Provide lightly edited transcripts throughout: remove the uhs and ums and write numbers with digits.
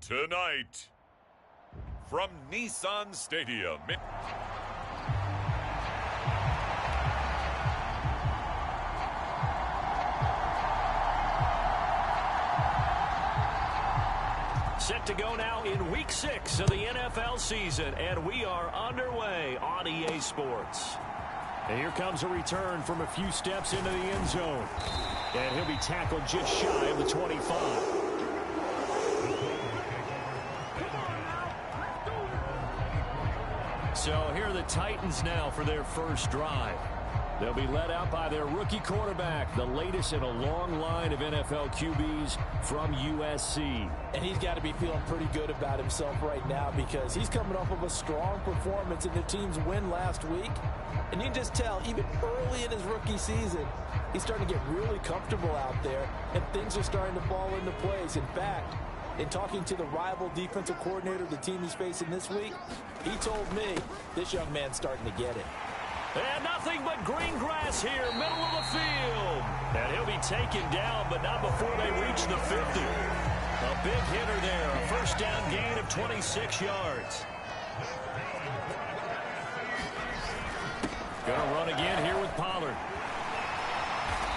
Tonight, from Nissan Stadium. Set to go now in Week 6 of the NFL season, and we are underway on EA Sports. And here comes a return from a few steps into the end zone. And he'll be tackled just shy of the 25. So here are the Titans now for their first drive. They'll be led out by their rookie quarterback, the latest in a long line of NFL QBs from USC. And he's got to be feeling pretty good about himself right now because he's coming off of a strong performance in the team's win last week. And you can just tell, even early in his rookie season, he's starting to get really comfortable out there, and things are starting to fall into place. In fact, in talking to the rival defensive coordinator the team he's facing this week, he told me this young man's starting to get it. And nothing but green grass here, middle of the field. And he'll be taken down, but not before they reach the 50. A big hitter there, a first down gain of 26 yards. Gonna run again here with Pollard.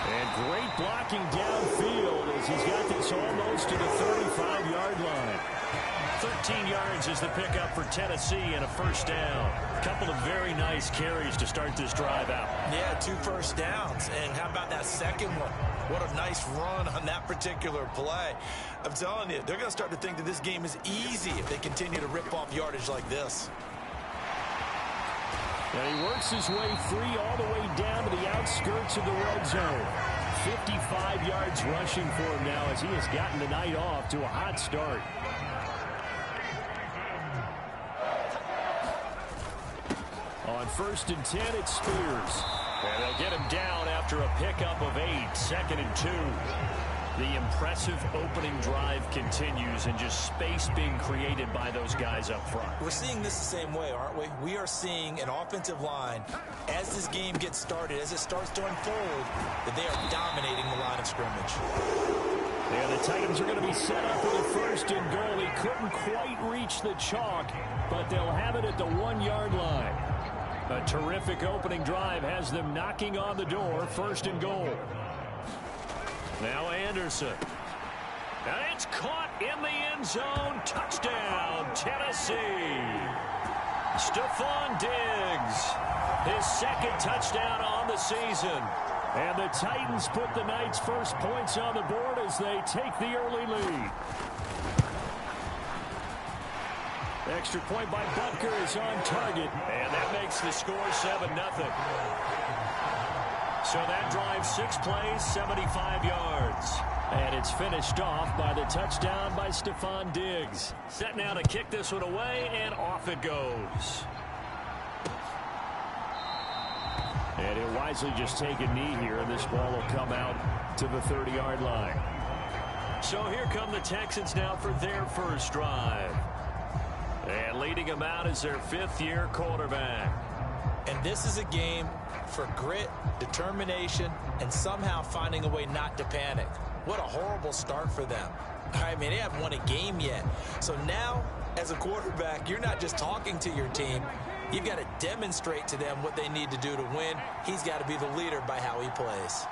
And great blocking downfield as he's got this almost to the 35-yard line. 13 yards is the pickup for Tennessee and a first down. A couple of very nice carries to start this drive out. Yeah, 2 first downs. And how about that second one? What a nice run on that particular play. I'm telling you, they're going to start to think that this game is easy if they continue to rip off yardage like this. And he works his way free all the way down to the outskirts of the red zone. 55 yards rushing for him now as he has gotten the night off to a hot start. On 1st and 10, it's Spears. And they'll get him down after a pickup of 8, 2nd and 2. The impressive opening drive continues and just space being created by those guys up front. We're seeing this the same way, aren't we? We are seeing an offensive line, as this game gets started, as it starts to unfold, that they are dominating the line of scrimmage. Yeah, the Titans are going to be set up with a 1st and goal. He couldn't quite reach the chalk, but they'll have it at the 1-yard line. A terrific opening drive has them knocking on the door, 1st and goal. Now Anderson. And it's caught in the end zone. Touchdown, Tennessee. Stephon Diggs. His 2nd touchdown on the season. And the Titans put the night's first points on the board as they take the early lead. Extra point by Butker is on target. And that makes the score 7-0. So that drive 6 plays, 75 yards. And it's finished off by the touchdown by Stephon Diggs. Set now to kick this one away, and off it goes. And he'll wisely just take a knee here, and this ball will come out to the 30-yard line. So here come the Texans now for their first drive. And leading them out is their 5th-year quarterback. And this is a game for grit, determination, and somehow finding a way not to panic. What a horrible start for them. I mean, they haven't won a game yet. So now, as a quarterback, you're not just talking to your team. You've got to demonstrate to them what they need to do to win. He's got to be the leader by how he plays.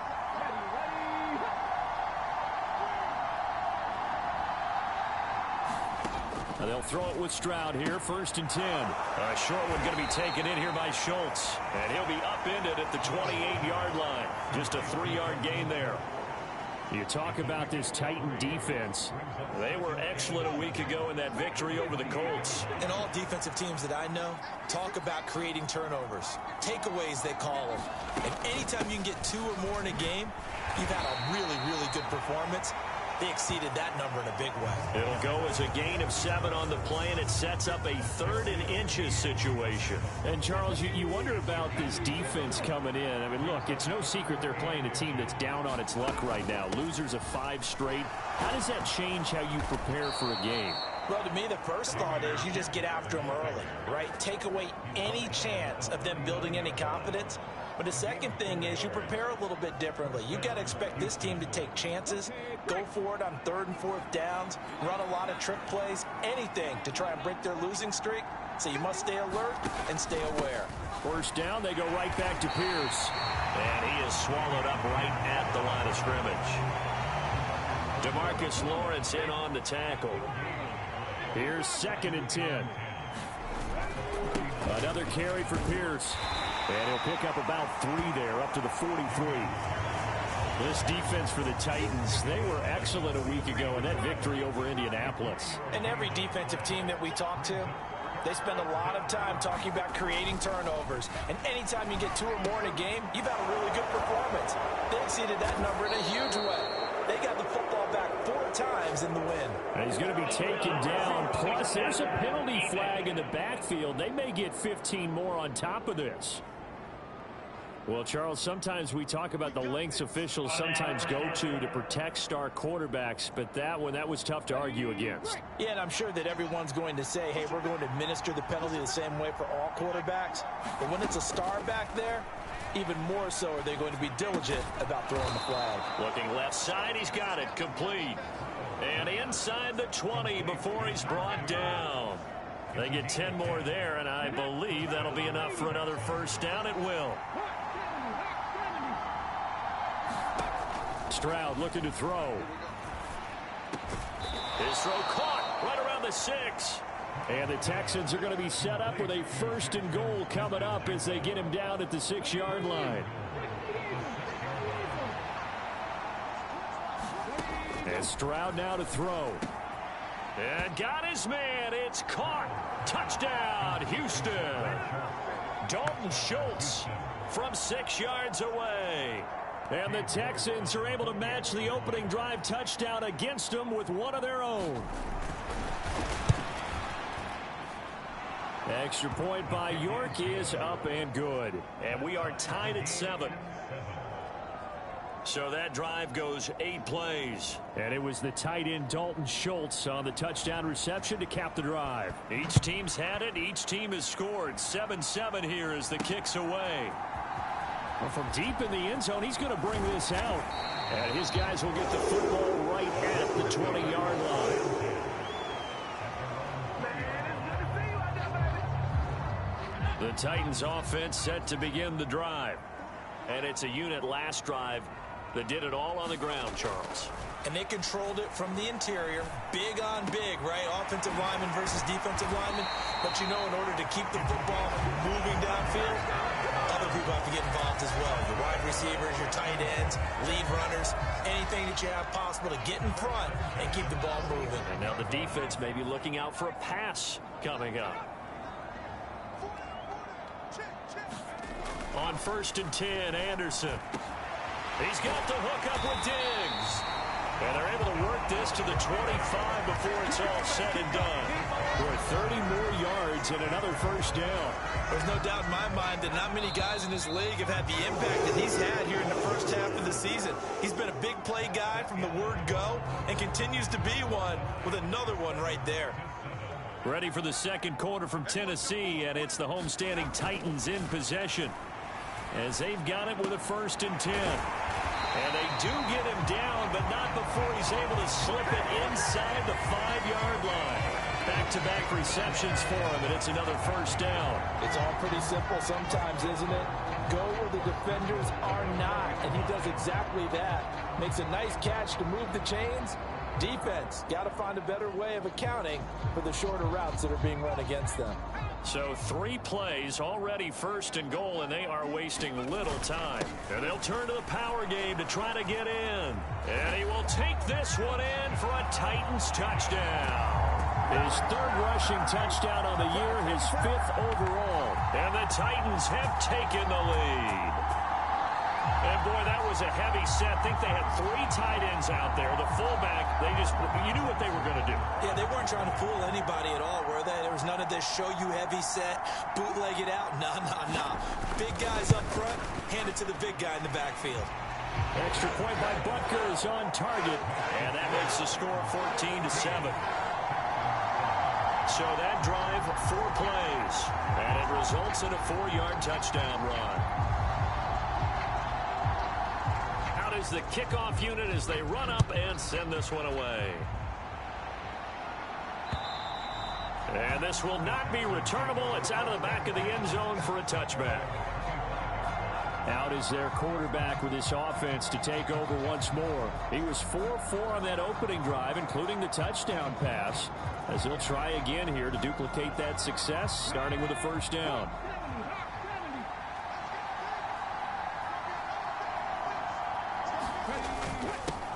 They'll throw it with Stroud here, 1st and 10. A short one going to be taken in here by Schultz. And he'll be upended at the 28-yard line. Just a 3-yard gain there. You talk about this Titan defense. They were excellent a week ago in that victory over the Colts. And all defensive teams that I know talk about creating turnovers. Takeaways, they call them. And anytime you can get 2 or more in a game, you've had a really, really good performance. They exceeded that number in a big way. It'll go as a gain of 7 on the play, and it sets up a 3rd and inches situation. And, Charles, you wonder about this defense coming in. I mean, look, it's no secret they're playing a team that's down on its luck right now. Losers of 5 straight. How does that change how you prepare for a game? Well, to me, the first thought is you just get after them early, right? Take away any chance of them building any confidence. But the second thing is you prepare a little bit differently. You've got to expect this team to take chances, go for it on 3rd and 4th downs, run a lot of trick plays, anything to try and break their losing streak. So you must stay alert and stay aware. First down, they go right back to Pierce. And he is swallowed up right at the line of scrimmage. DeMarcus Lawrence in on the tackle. Here's 2nd and 10. Another carry for Pierce. And he'll pick up about 3 there, up to the 43. This defense for the Titans, they were excellent a week ago in that victory over Indianapolis. And every defensive team that we talk to, they spend a lot of time talking about creating turnovers. And anytime you get 2 or more in a game, you've had a really good performance. They exceeded that number in a huge way. They got the football back 4 times in the win. And he's going to be taken down. Plus, there's a penalty flag in the backfield. They may get 15 more on top of this. Well, Charles, sometimes we talk about the lengths officials sometimes go to protect star quarterbacks, but that was tough to argue against. Yeah, and I'm sure that everyone's going to say, hey, we're going to administer the penalty the same way for all quarterbacks. But when it's a star back there, even more so are they going to be diligent about throwing the flag. Looking left side, he's got it complete. And inside the 20 before he's brought down. They get 10 more there, and I believe that'll be enough for another first down. It will. Stroud looking to throw. His throw caught right around the 6. And the Texans are going to be set up with a 1st and goal coming up as they get him down at the 6-yard line. And Stroud now to throw. And got his man. It's caught. Touchdown, Houston. Dalton Schultz from 6 yards away. And the Texans are able to match the opening drive touchdown against them with one of their own. Extra point by York is up and good. And we are tied at 7. So that drive goes 8 plays. And it was the tight end Dalton Schultz on the touchdown reception to cap the drive. Each team's had it. Each team has scored. 7-7 here as the kick's away. Well, from deep in the end zone, he's going to bring this out. And his guys will get the football right at the 20-yard line. The Titans offense set to begin the drive. And it's a unit last drive that did it all on the ground, Charles. And they controlled it from the interior. Big on big, right? Offensive lineman versus defensive lineman. But you know, in order to keep the football moving downfield, other people have to get involved as well. Your wide receivers, your tight ends, lead runners, anything that you have possible to get in front and keep the ball moving. And now the defense may be looking out for a pass coming up. On 1st and 10, Anderson. He's got the hook up with Diggs. And they're able to work this to the 25 before it's all said and done. For 30 more yards and another first down. There's no doubt in my mind that not many guys in this league have had the impact that he's had here in the first half of the season. He's been a big play guy from the word go and continues to be one with another one right there. Ready for the second quarter from Tennessee, and it's the homestanding Titans in possession as they've got it with a 1st and 10. And they do get him down, but not before he's able to slip it inside the 5-yard line. Back-to-back receptions for him, and it's another first down. It's all pretty simple sometimes, isn't it? Go where the defenders are not, and he does exactly that. Makes a nice catch to move the chains. Defense, got to find a better way of accounting for the shorter routes that are being run against them. So 3 plays, already 1st and goal, and they are wasting little time. And they'll turn to the power game to try to get in. And he will take this one in for a Titans touchdown. His 3rd rushing touchdown on the year, his 5th overall. And the Titans have taken the lead. And, boy, that was a heavy set. I think they had 3 tight ends out there. The fullback, you knew what they were going to do. Yeah, they weren't trying to fool anybody at all, were they? There was none of this show-you-heavy set, bootleg it out. No. Big guys up front, hand it to the big guy in the backfield. Extra point by Butker is on target. And that makes the score 14-7. So that drive, 4 plays, and it results in a 4-yard touchdown run. Out is the kickoff unit as they run up and send this one away. And this will not be returnable. It's out of the back of the end zone for a touchback. Out is their quarterback with this offense to take over once more. He was 4-4 on that opening drive, including the touchdown pass, as he'll try again here to duplicate that success, starting with a first down.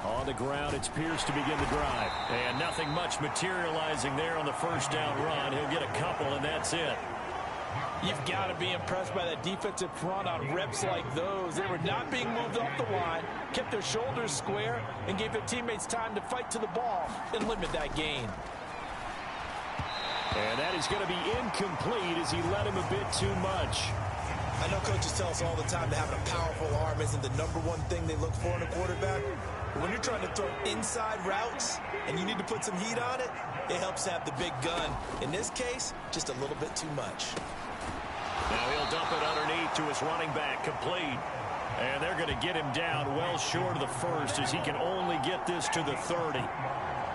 On the ground, it's Pierce to begin the drive. And nothing much materializing there on the first down run. He'll get a couple, and that's it. You've got to be impressed by that defensive front on reps like those. They were not being moved off the line, kept their shoulders square, and gave their teammates time to fight to the ball and limit that gain. And that is going to be incomplete as he led him a bit too much. I know coaches tell us all the time that having a powerful arm isn't the #1 thing they look for in a quarterback. But when you're trying to throw inside routes and you need to put some heat on it, it helps to have the big gun. In this case, just a little bit too much. Now he'll dump it underneath to his running back, complete. And they're going to get him down well short of the first as he can only get this to the 30.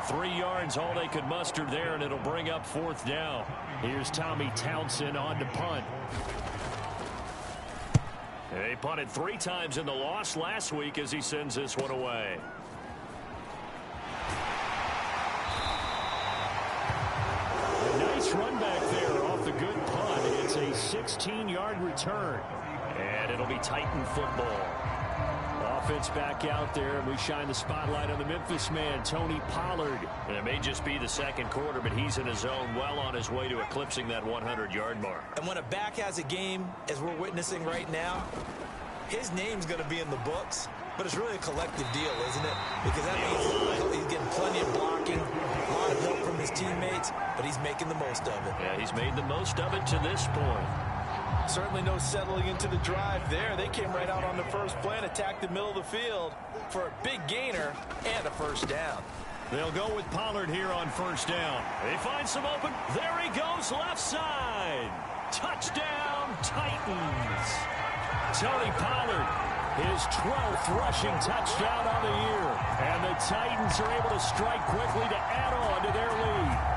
3 yards, all they could muster there, and it'll bring up 4th down. Here's Tommy Townsend on to punt. They punted 3 times in the loss last week as he sends this one away. A nice run back there off the good punt. It's a 16-yard return. And it'll be Titan football. Offense back out there, and we shine the spotlight on the Memphis man, Tony Pollard. And it may just be the second quarter, but he's in his zone, well on his way to eclipsing that 100-yard mark. And when a back has a game, as we're witnessing right now, his name's going to be in the books, but it's really a collective deal, isn't it? Because that means he's getting plenty of blocking, a lot of help from his teammates, but he's making the most of it. Yeah, he's made the most of it to this point. Certainly no settling into the drive there. They came right out on the first play and attacked the middle of the field for a big gainer and a first down. They'll go with Pollard here on first down. They find some open. There he goes, left side. Touchdown, Titans. Tony Pollard, his 12th rushing touchdown on the year. And the Titans are able to strike quickly to add on to their lead.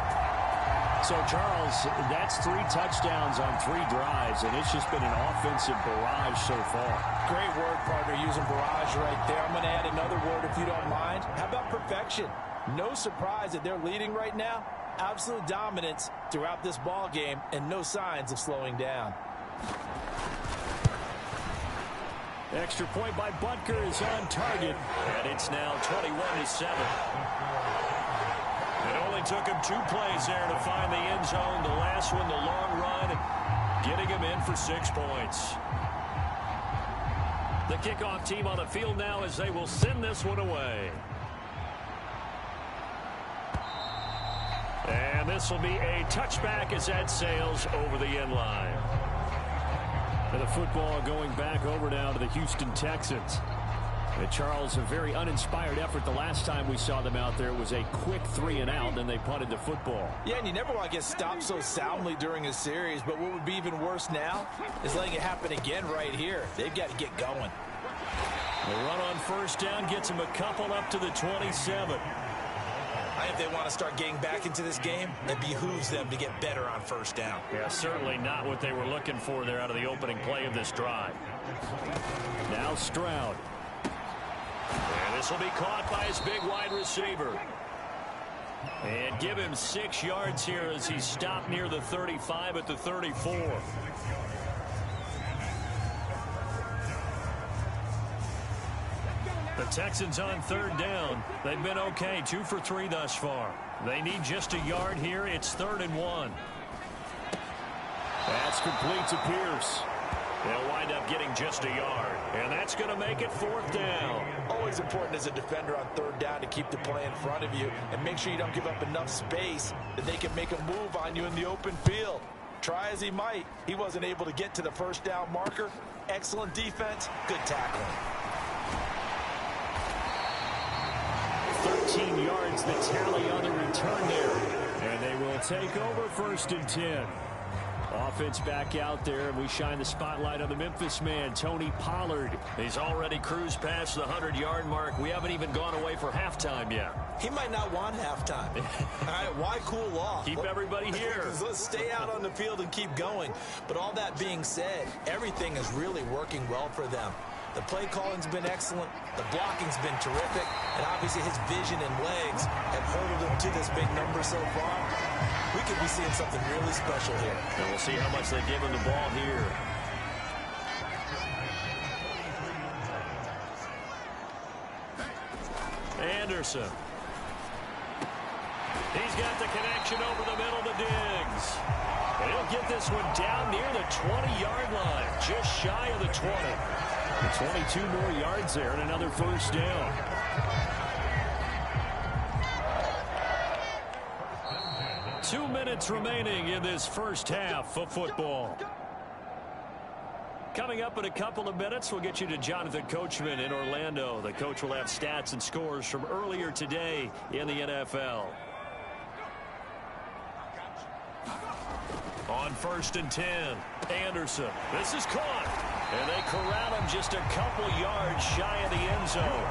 So, Charles, that's 3 touchdowns on 3 drives, and it's just been an offensive barrage so far. Great word, partner, using barrage right there. I'm going to add another word if you don't mind. How about perfection? No surprise that they're leading right now. Absolute dominance throughout this ball game, and no signs of slowing down. Extra point by Butker is on target, and it's now 21-7. It only took him 2 plays there to find the end zone. The last one, the long run, getting him in for 6 points. The kickoff team on the field now as they will send this one away. And this will be a touchback as that sails over the end line. And the football going back over now to the Houston Texans. And Charles, a very uninspired effort. The last time we saw them out there was a quick 3 and out, and they punted the football. Yeah, and you never want to get stopped so soundly during a series, but what would be even worse now is letting it happen again right here. They've got to get going. The run on first down gets them a couple up to the 27. If they want to start getting back into this game, it behooves them to get better on first down. Yeah, certainly not what they were looking for there out of the opening play of this drive. Now Stroud. And this will be caught by his big wide receiver. And give him 6 yards here as he stopped near the 35 at the 34. The Texans on third down. They've been okay, 2 for 3 thus far. They need just a yard here. It's 3rd and 1. That's complete to Pierce. They'll wind up getting just a yard. And that's going to make it 4th down. Always important as a defender on third down to keep the play in front of you and make sure you don't give up enough space that they can make a move on you in the open field. Try as he might, he wasn't able to get to the first down marker. Excellent defense, good tackling. 13 yards the tally on the return there. And they will take over 1st and 10. Offense back out there, and we shine the spotlight on the Memphis man, Tony Pollard. He's already cruised past the 100-yard mark. We haven't even gone away for halftime yet. He might not want halftime. All right, why cool off? Keep everybody here. Let's stay out on the field and keep going. But all that being said, everything is really working well for them. The play calling's been excellent. The blocking's been terrific. And obviously his vision and legs have hurdled him to this big number so far. We could be seeing something really special here. And we'll see how much they give him the ball here. Anderson. He's got the connection over the middle to Diggs. And he'll get this one down near the 20-yard line, just shy of the 20. 22 more yards there and another 1st down. Two minutes remaining in this first half of football. Coming up in a couple of minutes, we'll get you to Jonathan Coachman in Orlando. The coach will have stats and scores from earlier today in the NFL. On 1st and 10, Anderson. This is caught. And they corral him just a couple yards shy of the end zone.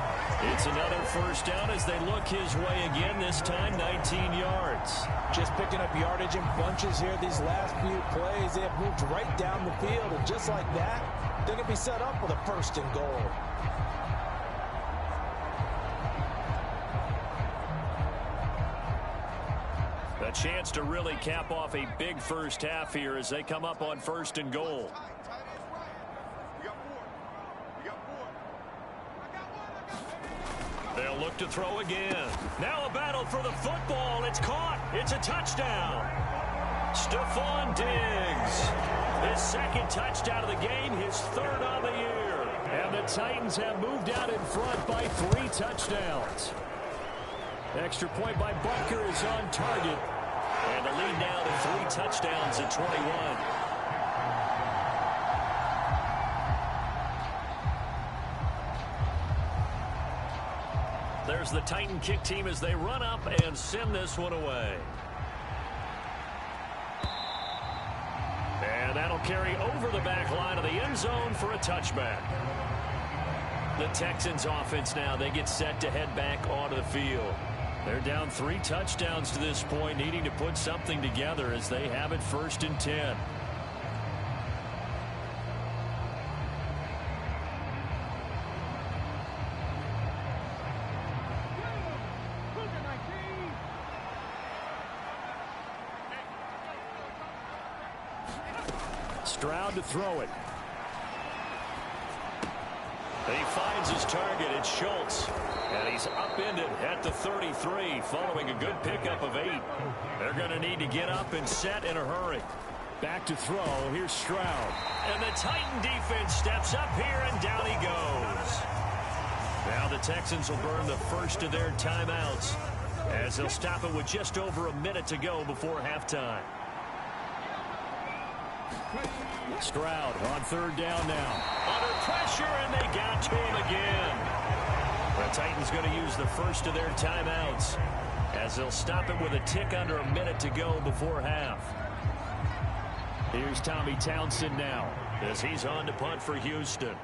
It's another 1st down as they look his way again, this time 19 yards. Just picking up yardage in bunches here these last few plays. They have moved right down the field, and just like that, they're going to be set up with a 1st and goal. A chance to really cap off a big first half here as they come up on 1st and goal. They'll look to throw again. Now a battle for the football. It's caught. It's a touchdown. Stephon Diggs. His 2nd touchdown of the game, his 3rd on the year. And the Titans have moved out in front by 3 touchdowns. Extra point by Butker is on target. And the lead now to 3 touchdowns at 21. There's the Titan kick team as they run up and send this one away. And that'll carry over the back line of the end zone for a touchback. The Texans offense now, they get set to head back onto the field. They're down 3 touchdowns to this point, needing to put something together as they have it 1st and 10. Stroud to throw it. He finds his target. It's Schultz. And he's upended at the 33 following a good pickup of 8. They're going to need to get up and set in a hurry. Back to throw. Here's Stroud. And the Titan defense steps up here, and down he goes. Now the Texans will burn the first of their timeouts as they'll stop it with just over a minute to go before halftime. Stroud on 3rd down now. Under pressure, and they got to him again. The Titans going to use the first of their timeouts as they'll stop it with a tick under a minute to go before half. Here's Tommy Townsend now as he's on to punt for Houston.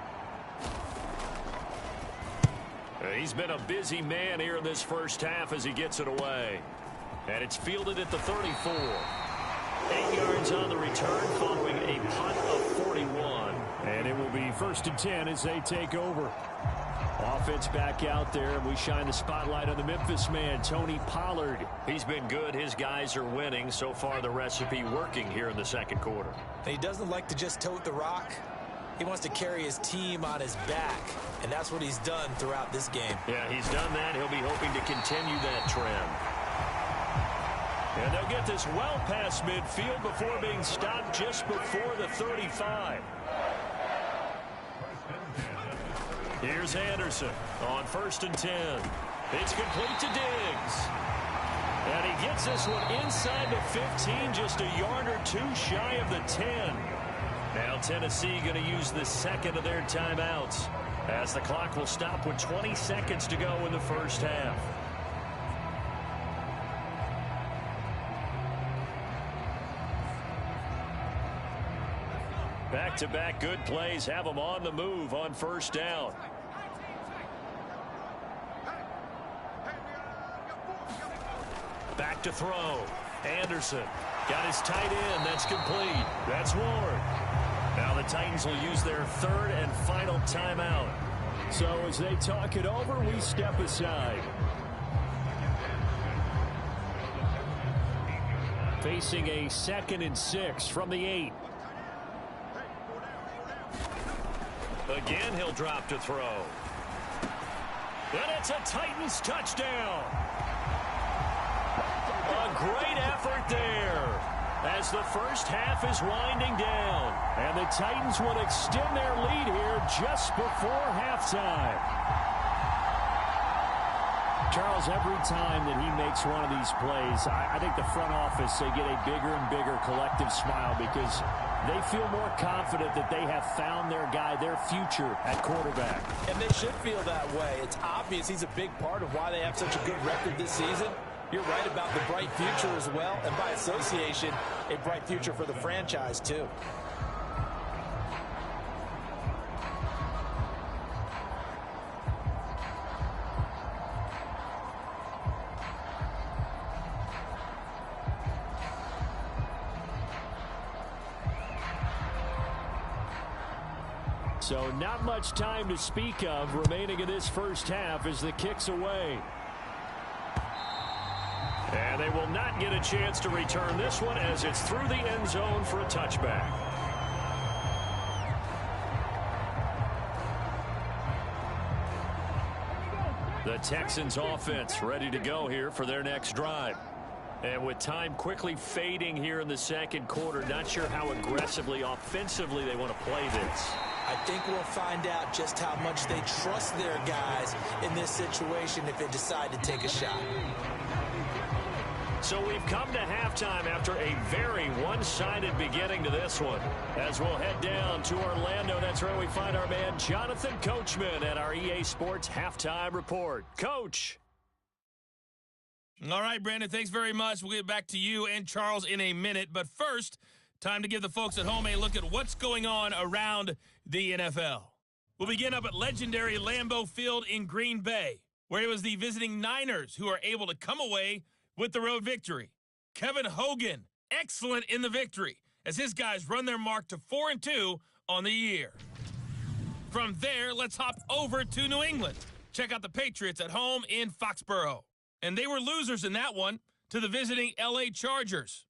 He's been a busy man here in this first half as he gets it away. And it's fielded at the 34. 8 yards on the return following a punt of 41. And it will be 1st and 10 as they take over. Offense back out there, and we shine the spotlight on the Memphis man, Tony Pollard. He's been good. His guys are winning. So far, the recipe working here in the 2nd quarter. And he doesn't like to just tote the rock. He wants to carry his team on his back, and that's what he's done throughout this game. Yeah, he's done that. He'll be hoping to continue that trend. And they'll get this well past midfield before being stopped just before the 35. Here's Anderson on 1st and 10. It's complete to Diggs. And he gets this one inside the 15, just a yard or 2 shy of the 10. Now Tennessee going to use the 2nd of their timeouts as the clock will stop with 20 seconds to go in the first half. Back-to-back good plays have them on the move on first down. Back to throw. Anderson got his tight end. That's complete. That's Ward. Now the Titans will use their third and final timeout. So as they talk it over, we step aside. Facing a 2nd and 6 from the 8. Again, he'll drop to throw. And it's a Titans touchdown. A great effort there as the first half is winding down. And the Titans will extend their lead here just before halftime. Charles, every time that he makes one of these plays, I think the front office, they get a bigger and bigger collective smile because they feel more confident that they have found their guy, their future at quarterback. And they should feel that way. It's obvious he's a big part of why they have such a good record this season. You're right about the bright future as well, and by association, a bright future for the franchise too. So not much time to speak of remaining in this first half as the kick's away. And they will not get a chance to return this one as it's through the end zone for a touchback. The Texans offense ready to go here for their next drive. And with time quickly fading here in the second quarter, not sure how aggressively, offensively they want to play this. I think we'll find out just how much they trust their guys in this situation if they decide to take a shot. So we've come to halftime after a very one-sided beginning to this one. As we'll head down to Orlando, that's where we find our man Jonathan Coachman at our EA Sports Halftime Report. Coach. All right, Brandon, thanks very much. We'll get back to you and Charles in a minute. But first, time to give the folks at home a look at what's going on around the NFL. We'll begin up at legendary Lambeau Field in Green Bay, where it was the visiting Niners who are able to come away with the road victory. Kevin Hogan, excellent in the victory, as his guys run their mark to 4-2 on the year. From there, let's hop over to New England. Check out the Patriots at home in Foxborough. And they were losers in that one to the visiting LA Chargers.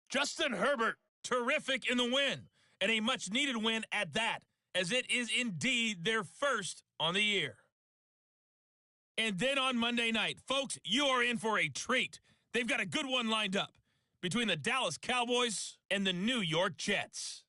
Justin Herbert, terrific in the win, and a much-needed win at that, as it is indeed their first on the year. And then on Monday night, folks, you are in for a treat. They've got a good one lined up between the Dallas Cowboys and the New York Jets.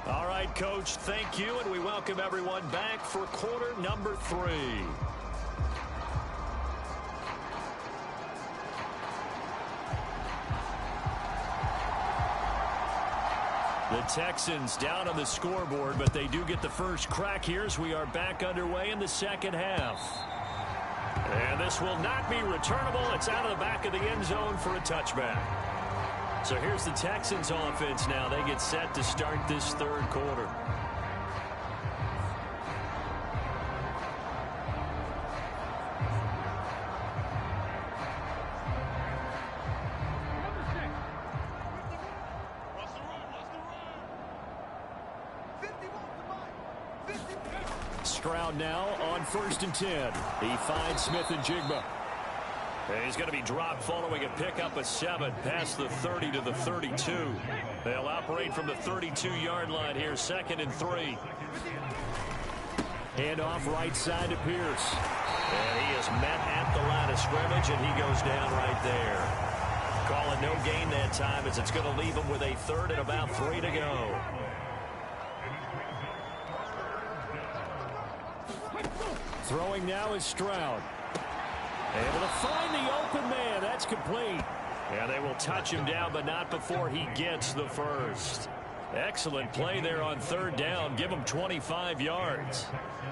All right, Coach, thank you, and we welcome everyone back for quarter number 3. The Texans down on the scoreboard, but they do get the first crack here as we are back underway in the second half. And this will not be returnable. It's out of the back of the end zone for a touchback. So here's the Texans offense now. They get set to start this third quarter. Stroud now on 1st and 10. He finds Smith and Jigba. And he's going to be dropped following a pickup of 7 past the 30 to the 32. They'll operate from the 32-yard line here, 2nd and 3. Hand off right side to Pierce. And he is met at the line of scrimmage, and he goes down right there. Calling no gain that time as it's going to leave him with a 3rd and about 3 to go. Throwing now is Stroud. Able to find the open man. That's complete. And they will touch him down, but not before he gets the first. Excellent play there on third down. Give him 25 yards.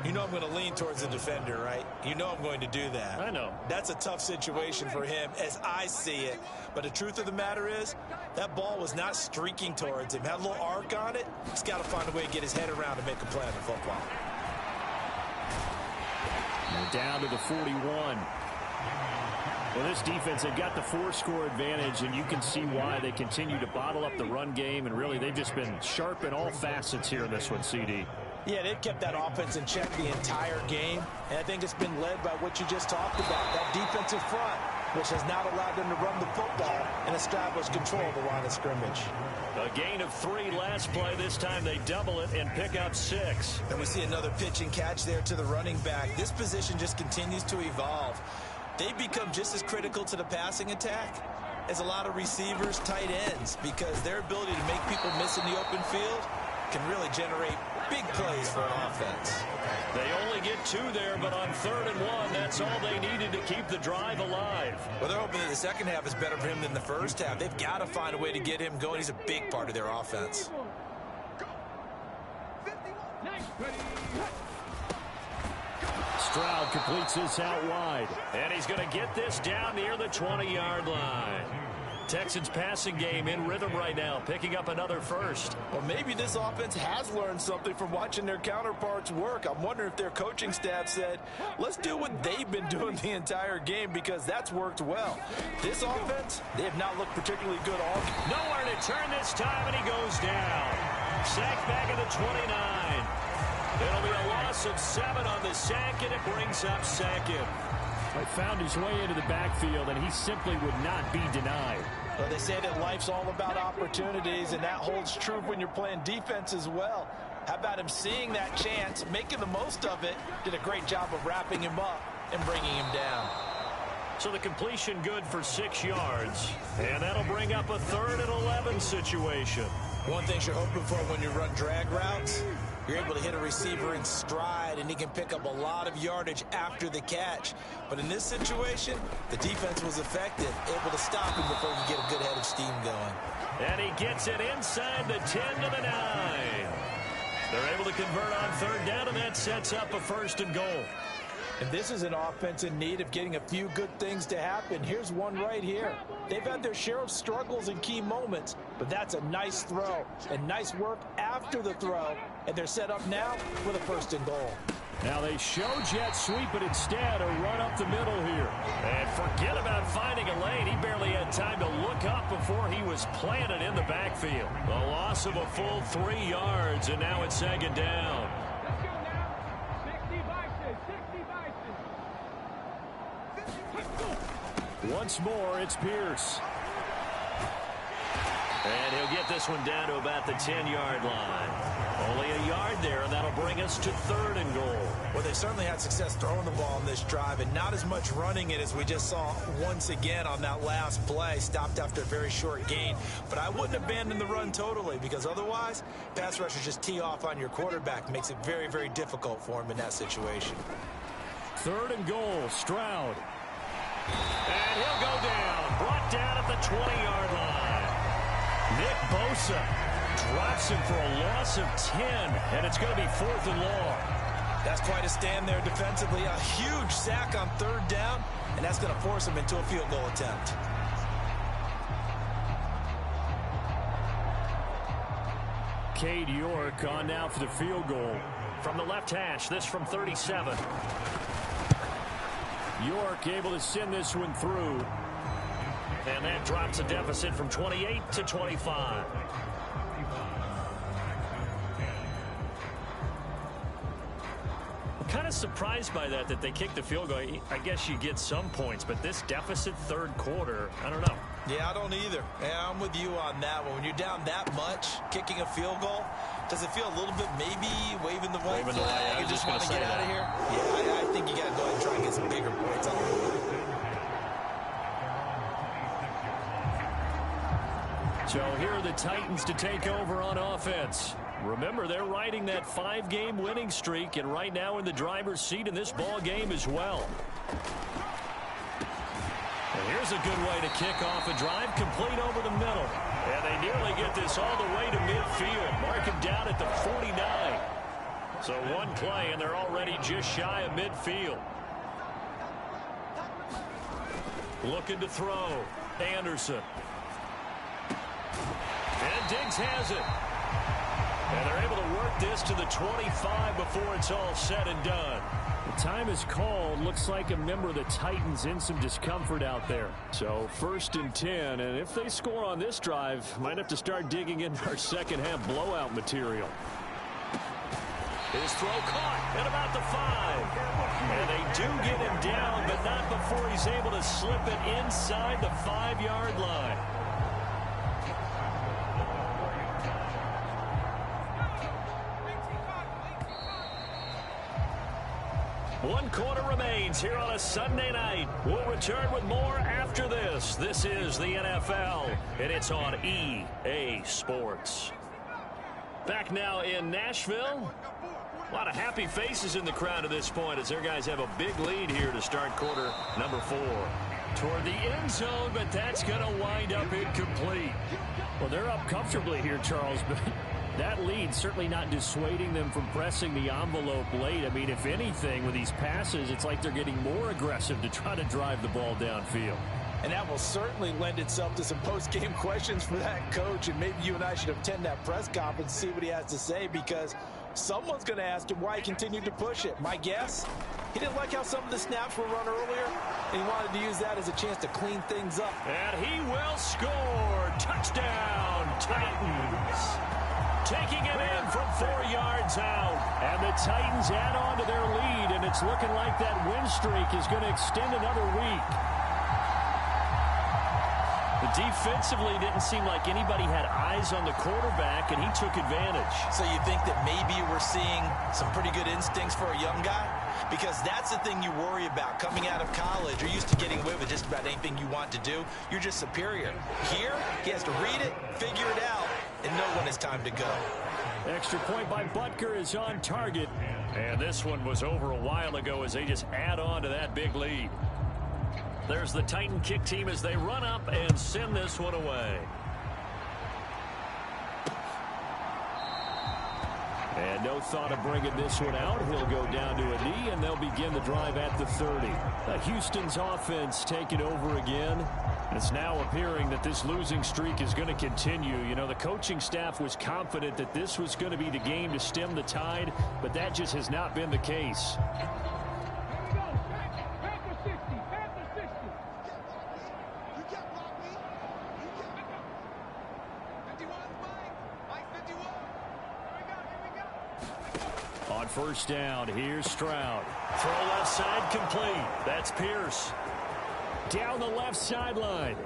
You know I'm going to lean towards the defender, right? You know I'm going to do that. I know. That's a tough situation for him as I see it. But the truth of the matter is, that ball was not streaking towards him. Had a little arc on it. He's got to find a way to get his head around and make a play on the football. They're down to the 41. Well, this defense, they've got the 4-score advantage, and you can see why they continue to bottle up the run game, and really they've just been sharp in all facets here in this one, CD. Yeah, they've kept that offense in check the entire game, and I think it's been led by what you just talked about, that defensive front, which has not allowed them to run the football and establish control of the line of scrimmage. A gain of 3 last play. This time they double it and pick up 6. And we see another pitch and catch there to the running back. This position just continues to evolve. They've become just as critical to the passing attack as a lot of receivers, tight ends, because their ability to make people miss in the open field can really generate big plays for an offense. They only get 2 there, but on 3rd and 1, that's all they needed to keep the drive alive. Well, they're hoping that the second half is better for him than the first half. They've got to find a way to get him going. He's a big part of their offense. Stroud completes this out wide. And he's going to get this down near the 20-yard line. Texans passing game in rhythm right now, picking up another first. Well, maybe this offense has learned something from watching their counterparts work. I'm wondering if their coaching staff said, let's do what they've been doing the entire game, because that's worked well. This offense, they have not looked particularly good all game. Nowhere to turn this time, and he goes down. Sacked back at the 29. It'll be a loss of 7 on the sack, and it brings up 2nd. He found his way into the backfield, and he simply would not be denied. Well, they say that life's all about opportunities, and that holds true when you're playing defense as well. How about him seeing that chance, making the most of it, did a great job of wrapping him up and bringing him down. So the completion good for 6 yards, and that'll bring up a 3rd and 11 situation. One thing you're hoping for when you run drag routes, you're able to hit a receiver in stride, and he can pick up a lot of yardage after the catch. But in this situation, the defense was effective, able to stop him before he could get a good head of steam going. And he gets it inside the 10 to the 9. They're able to convert on 3rd down, and that sets up a 1st and goal. And this is an offense in need of getting a few good things to happen. Here's one right here. They've had their share of struggles in key moments, but that's a nice throw and nice work after the throw. And they're set up now with a 1st and goal. Now they show jet sweep, but instead a run up the middle here. And forget about finding a lane. He barely had time to look up before he was planted in the backfield. The loss of a full 3 yards, and now it's 2nd down. Once more, it's Pierce. And he'll get this one down to about the 10-yard line. Only a yard there, and that'll bring us to 3rd and goal. Well, they certainly had success throwing the ball on this drive, and not as much running it as we just saw once again on that last play. Stopped after a very short gain. But I wouldn't abandon the run totally, because otherwise, pass rushers just tee off on your quarterback. Makes it very, very difficult for him in that situation. 3rd and goal, Stroud. And he'll go down. Brought down at the 20-yard line. Nick Bosa drops him for a loss of 10, and it's going to be 4th and long. That's quite a stand there defensively. A huge sack on 3rd down, and that's going to force him into a field goal attempt. Cade York on now for the field goal. From the left hash, this from 37. York able to send this one through. And that drops a deficit from 28 to 25. I'm kind of surprised by that they kicked the field goal. I guess you get some points, but this deficit 3rd quarter, I don't know. Yeah, I don't either. Yeah, I'm with you on that one. When you're down that much, kicking a field goal, does it feel a little bit maybe waving the white flag and just want to get out of here? Yeah, I think you got to go ahead and try and get some bigger points on the board. So here are the Titans to take over on offense. Remember, they're riding that 5-game winning streak, and right now in the driver's seat in this ball game as well. Here's a good way to kick off a drive, complete over the middle. And they nearly get this all the way to midfield. Mark him down at the 49. So one play, and they're already just shy of midfield. Looking to throw. Anderson. And Diggs has it. And they're able to work this to the 25 before it's all said and done. The time is called. Looks like a member of the Titans in some discomfort out there. So 1st and 10, and if they score on this drive, might have to start digging into our second half blowout material. His throw caught at about the 5. And they do get him down, but not before he's able to slip it inside the 5-yard line. One quarter remains here on a Sunday night. We'll return with more after this. This is the NFL, and it's on EA Sports. Back now in Nashville. A lot of happy faces in the crowd at this point as their guys have a big lead here to start quarter number 4. Toward the end zone, but that's going to wind up incomplete. Well, they're up comfortably here, Charles, but that lead certainly not dissuading them from pressing the envelope late. I mean, if anything, with these passes, it's like they're getting more aggressive to try to drive the ball downfield. And that will certainly lend itself to some post-game questions for that coach, and maybe you and I should attend that press conference and see what he has to say, because someone's going to ask him why he continued to push it. My guess, he didn't like how some of the snaps were run earlier, and he wanted to use that as a chance to clean things up. And he will score. Touchdown, Titans. Taking it in from 4 yards out. And the Titans add on to their lead, and it's looking like that win streak is going to extend another week. Defensively, didn't seem like anybody had eyes on the quarterback, and he took advantage. So you think that maybe we're seeing some pretty good instincts for a young guy? Because that's the thing you worry about. Coming out of college, you're used to getting away with just about anything you want to do. You're just superior. Here, he has to read it, figure it out, and know when it's time to go. Extra point by Butker is on target. And this one was over a while ago as they just add on to that big lead. There's the Titan kick team as they run up and send this one away. And no thought of bringing this one out. He'll go down to a knee, and they'll begin the drive at the 30. Houston's offense taking over again. It's now appearing that this losing streak is going to continue. You know, the coaching staff was confident that this was going to be the game to stem the tide, but that just has not been the case. On first down, here's Stroud. Throw left side complete. That's Pierce. Down the left sideline.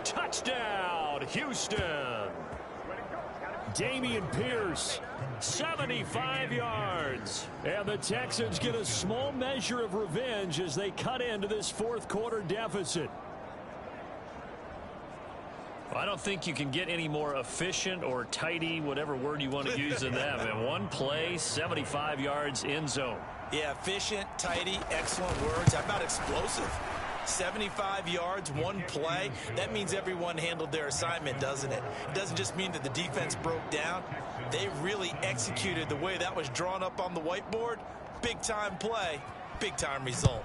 Touchdown, Houston. Dameon Pierce, 75 yards. And the Texans get a small measure of revenge as they cut into this fourth quarter deficit. I don't think you can get any more efficient or tidy, whatever word you want to use in that. Man, one play, 75 yards, end zone. Yeah, efficient, tidy, excellent words. How about explosive? 75 yards, one play. That means everyone handled their assignment, doesn't it? It doesn't just mean that the defense broke down. They really executed the way that was drawn up on the whiteboard. Big-time play, big-time result.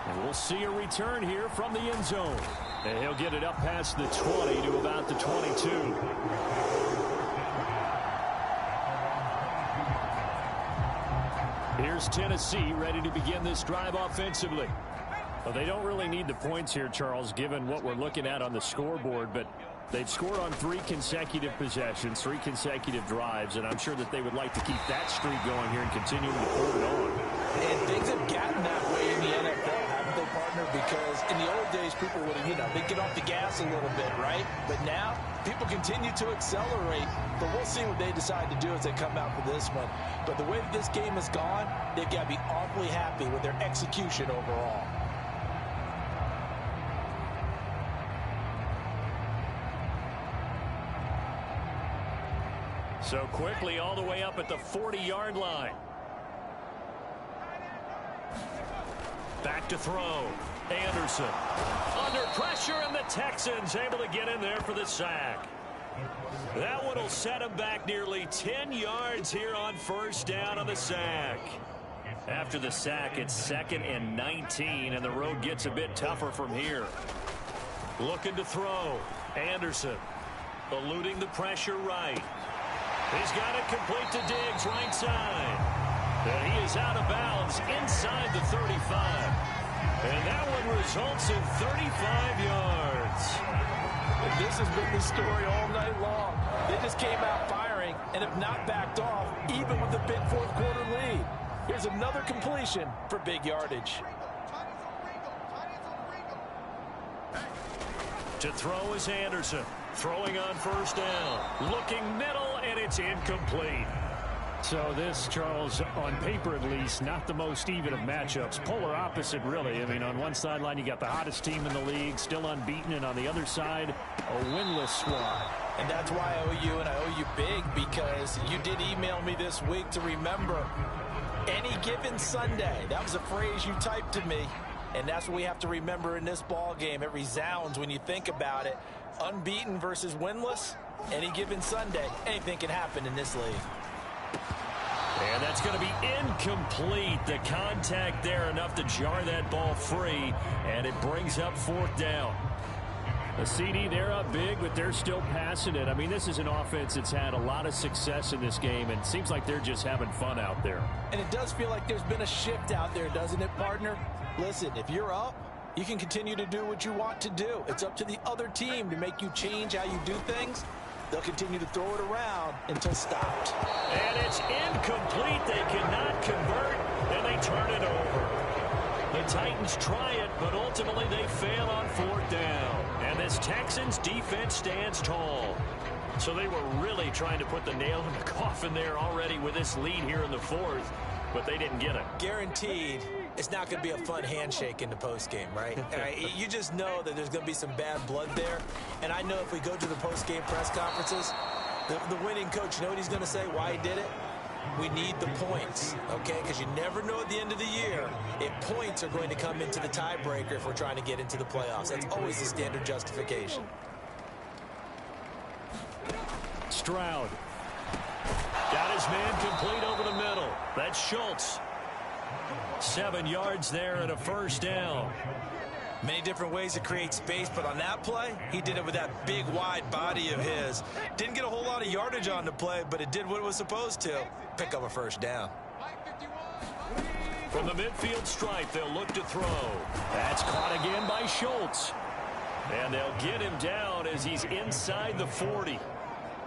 And we'll see a return here from the end zone. And he'll get it up past the 20 to about the 22. Here's Tennessee ready to begin this drive offensively. Well, they don't really need the points here, Charles, given what we're looking at on the scoreboard, but they've scored on 3 consecutive possessions, 3 consecutive drives, and I'm sure that they would like to keep that streak going here and continue to pull it on. And things have gotten that way in the NFL, haven't they, partner? Because in the old days, people would, they'd get off the gas a little bit, right? But now, people continue to accelerate. But we'll see what they decide to do as they come out for this one. But the way that this game has gone, they've got to be awfully happy with their execution overall. So quickly all the way up at the 40-yard line. Back to throw. Anderson under pressure, and the Texans able to get in there for the sack. That one will set him back nearly 10 yards here on first down on the sack. After the sack, it's 2nd and 19, and the road gets a bit tougher from here. Looking to throw. Anderson eluding the pressure right. He's got it complete to Diggs right side. And he is out of bounds inside the 35. And that one results in 35 yards. And this has been the story all night long. They just came out firing and have not backed off, even with the big fourth-quarter lead. Here's another completion for big yardage. To throw is Anderson. Throwing on first down. Looking middle, and it's incomplete. So this, Charles, on paper at least, not the most even of matchups. Polar opposite, really. I mean, on one sideline, you got the hottest team in the league, still unbeaten, and on the other side, a winless squad. And that's why I owe you, and I owe you big, because you did email me this week to remember any given Sunday. That was a phrase you typed to me, and that's what we have to remember in this ball game. It resounds when you think about it. Unbeaten versus winless, any given Sunday, anything can happen in this league. And that's going to be incomplete. The contact there enough to jar that ball free, and it brings up 4th down. The CD, they're up big, but they're still passing it. I mean, this is an offense that's had a lot of success in this game, and it seems like they're just having fun out there. And it does feel like there's been a shift out there, doesn't it, partner? Listen, if you're up, you can continue to do what you want to do. It's up to the other team to make you change how you do things. They'll continue to throw it around until stopped. And it's incomplete. They cannot convert, and they turn it over. The Titans try it, but ultimately they fail on 4th down. And this Texans defense stands tall. So they were really trying to put the nail in the coffin there already with this lead here in the 4th, but they didn't get it. Guaranteed, it's not going to be a fun handshake in the postgame, right? You just know that there's going to be some bad blood there. And I know if we go to the postgame press conferences, the winning coach, you know what he's going to say, why he did it? We need the points, okay? Because you never know at the end of the year if points are going to come into the tiebreaker if we're trying to get into the playoffs. That's always the standard justification. Stroud. Got his man complete over the middle. That's Schultz. 7 yards there and a first down. Many different ways to create space, but on that play, he did it with that big, wide body of his. Didn't get a whole lot of yardage on the play, but it did what it was supposed to. Pick up a first down. From the midfield stripe, they'll look to throw. That's caught again by Schultz. And they'll get him down as he's inside the 40.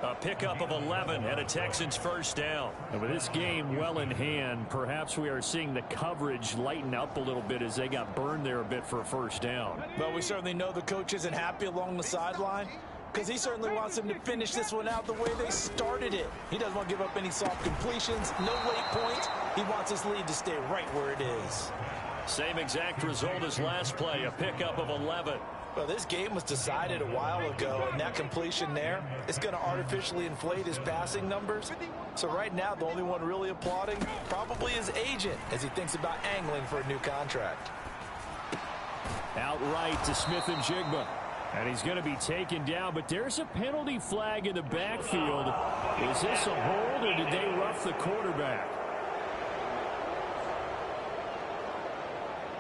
A pickup of 11 and a Texans first down. And with this game well in hand, perhaps we are seeing the coverage lighten up a little bit as they got burned there a bit for a first down. Well, we certainly know the coach isn't happy along the sideline because he certainly wants them to finish this one out the way they started it. He doesn't want to give up any soft completions, no late points. He wants his lead to stay right where it is. Same exact result as last play, a pickup of 11. Well, this game was decided a while ago, and that completion there is going to artificially inflate his passing numbers. So right now, the only one really applauding probably his agent as he thinks about angling for a new contract. Outright to Smith and Jigba. And he's going to be taken down, but there's a penalty flag in the backfield. Is this a hold, or did they rough the quarterback?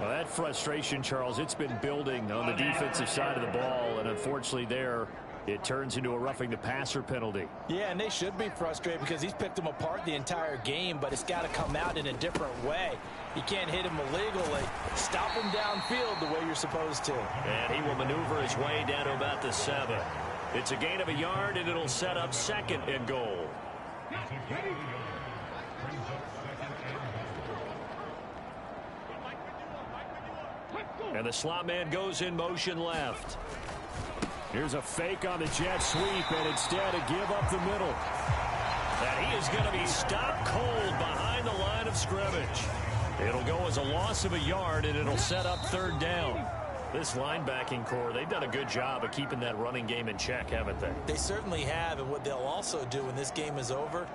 Well, that frustration, Charles, it's been building on the defensive side of the ball, and unfortunately there, it turns into a roughing the passer penalty. Yeah, and they should be frustrated because he's picked them apart the entire game, but it's got to come out in a different way. You can't hit him illegally. Stop him downfield the way you're supposed to. And he will maneuver his way down to about the 7. It's a gain of a yard, and it'll set up 2nd and goal. And the slot man goes in motion left. Here's a fake on the jet sweep, and instead a give up the middle. And he is going to be stopped cold behind the line of scrimmage. It'll go as a loss of a yard, and it'll set up 3rd down. This linebacking core, they've done a good job of keeping that running game in check, haven't they? They certainly have, and what they'll also do when this game is over,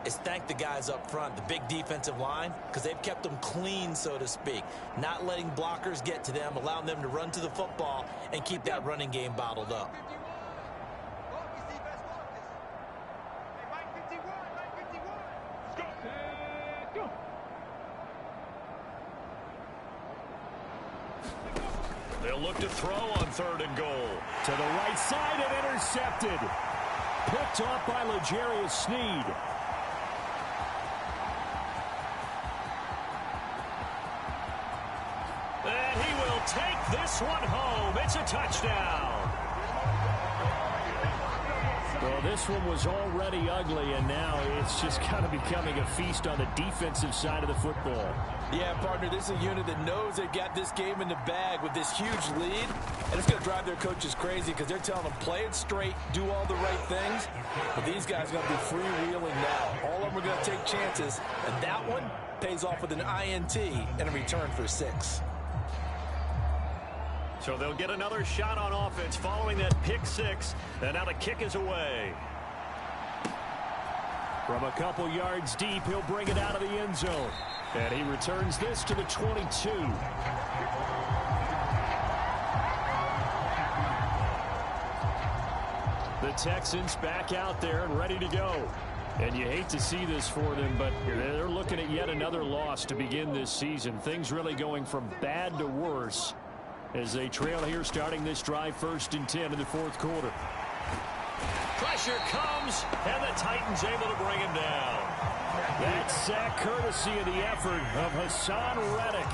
is thank the guys up front, the big defensive line, because they've kept them clean, so to speak. Not letting blockers get to them, allowing them to run to the football and keep that running game bottled up. They'll look to throw on 3rd and goal. To the right side and intercepted. Picked off by L'Jarius Sneed. And he will take this one home. It's a touchdown. Well, this one was already ugly, and now it's just kind of becoming a feast on the defensive side of the football. Yeah, partner, this is a unit that knows they've got this game in the bag with this huge lead, and it's going to drive their coaches crazy because they're telling them, play it straight, do all the right things. But these guys are going to be freewheeling now. All of them are going to take chances, and that one pays off with an INT and a return for 6. So they'll get another shot on offense following that pick 6. And now the kick is away. From a couple yards deep, he'll bring it out of the end zone. And he returns this to the 22. The Texans back out there and ready to go. And you hate to see this for them, but they're looking at yet another loss to begin this season. Things really going from bad to worse as they trail here starting this drive 1st and 10 in the 4th quarter. Pressure comes, and the Titans able to bring him down. That sack courtesy of the effort of Hassan Reddick.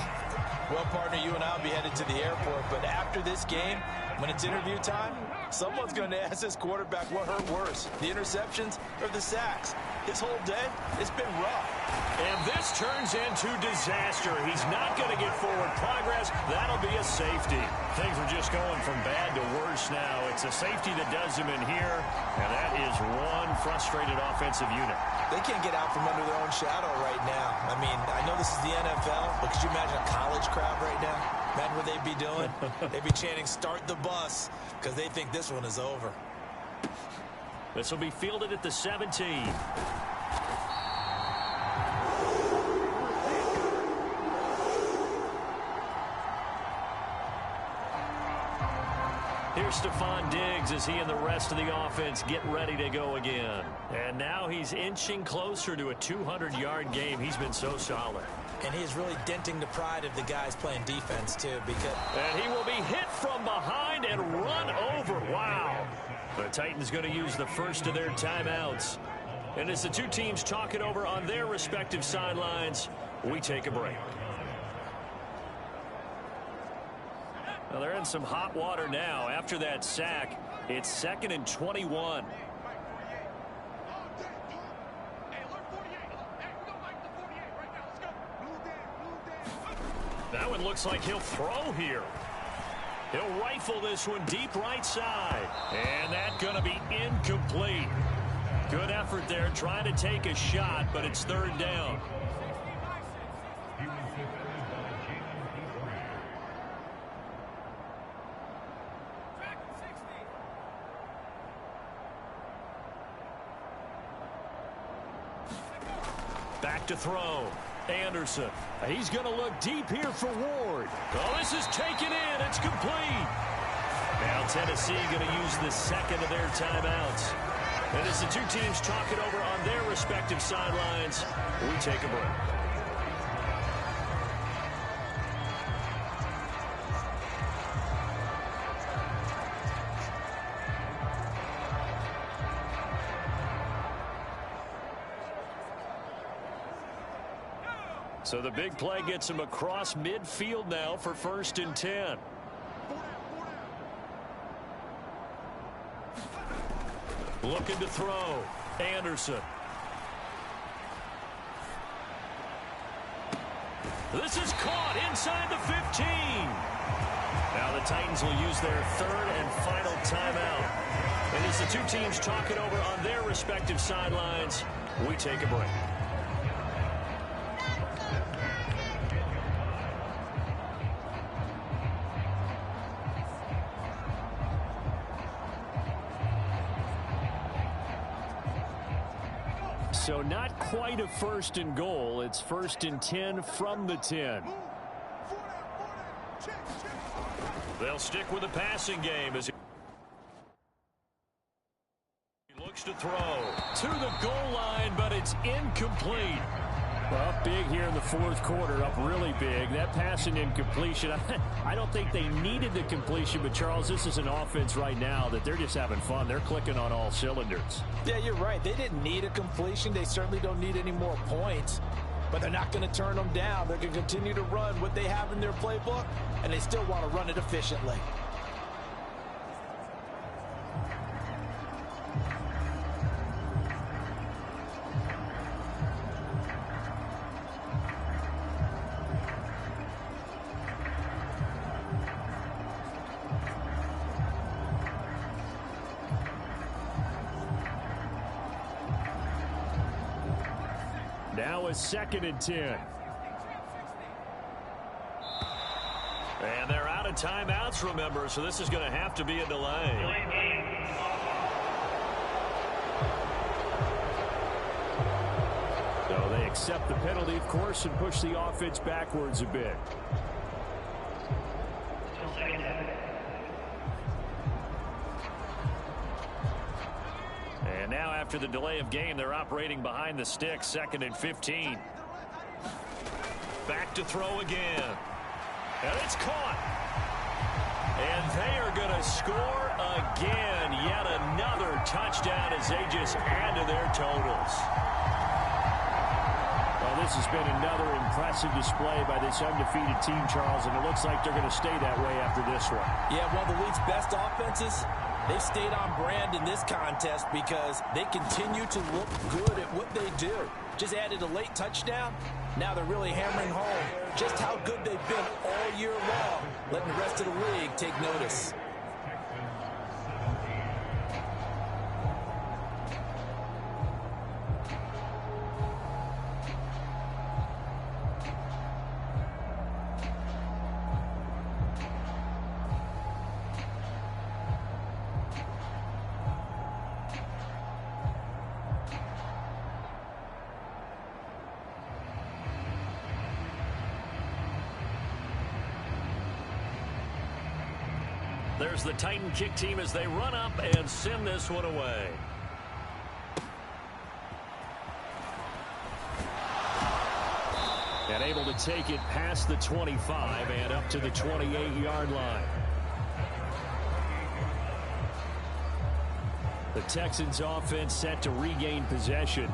Well, partner, you and I will be headed to the airport, but after this game, when it's interview time, someone's going to ask this quarterback what hurt worse, the interceptions or the sacks. His whole day, it's been rough. And this turns into disaster. He's not going to get forward progress. That'll be a safety. Things are just going from bad to worse now. It's a safety that does him in here, and that is one frustrated offensive unit. They can't get out from under their own shadow right now. I mean, I know this is the NFL, but could you imagine a college crowd right now? Imagine what they'd be doing. They'd be chanting, start the bus, because they think this one is over. This will be fielded at the 17. Here's Stephon Diggs as he and the rest of the offense get ready to go again. And now he's inching closer to a 200-yard game. He's been so solid. And he is really denting the pride of the guys playing defense, too. And he will be hit from behind and run over. Wow. The Titans going to use the first of their timeouts. And as the two teams talk it over on their respective sidelines, we take a break. Well, they're in some hot water now. After that sack, it's 2nd and 21. That one looks like he'll throw here. He'll rifle this one deep right side. And that's going to be incomplete. Good effort there trying to take a shot, but it's 3rd down. Back to throw. Anderson. He's going to look deep here for Ward. Oh, this is taken in. It's complete. Now Tennessee going to use the second of their timeouts. And as the two teams talk it over on their respective sidelines, we take a break. So the big play gets him across midfield now for 1st and 10. Looking to throw. Anderson. This is caught inside the 15. Now the Titans will use their 3rd and final timeout. And as the two teams talk it over on their respective sidelines, we take a break. So now Not quite a 1st and goal. It's 1st and 10 from the 10. They'll stick with the passing game as he looks to throw to the goal line, but it's incomplete. Well, up big here in the 4th quarter, up really big. That passing incompletion, I don't think they needed the completion, but Charles, this is an offense right now that they're just having fun. They're clicking on all cylinders. Yeah, you're right. They didn't need a completion. They certainly don't need any more points, but they're not going to turn them down. They're going to continue to run what they have in their playbook, and they still want to run it efficiently. Now a 2nd and 10. And they're out of timeouts, remember, so this is going to have to be a delay. So they accept the penalty, of course, and push the offense backwards a bit. And now after the delay of game, they're operating behind the sticks, 2nd and 15. Back to throw again. And it's caught. And they are going to score again. Yet another touchdown as they just add to their totals. Well, this has been another impressive display by this undefeated team, Charles, and it looks like they're going to stay that way after this one. Yeah, one of the league's best offenses. They've stayed on brand in this contest because they continue to look good at what they do. Just added a late touchdown. Now they're really hammering home just how good they've been all year long, letting the rest of the league take notice. There's the Titan kick team as they run up and send this one away. And able to take it past the 25 and up to the 28-yard line. The Texans offense set to regain possession.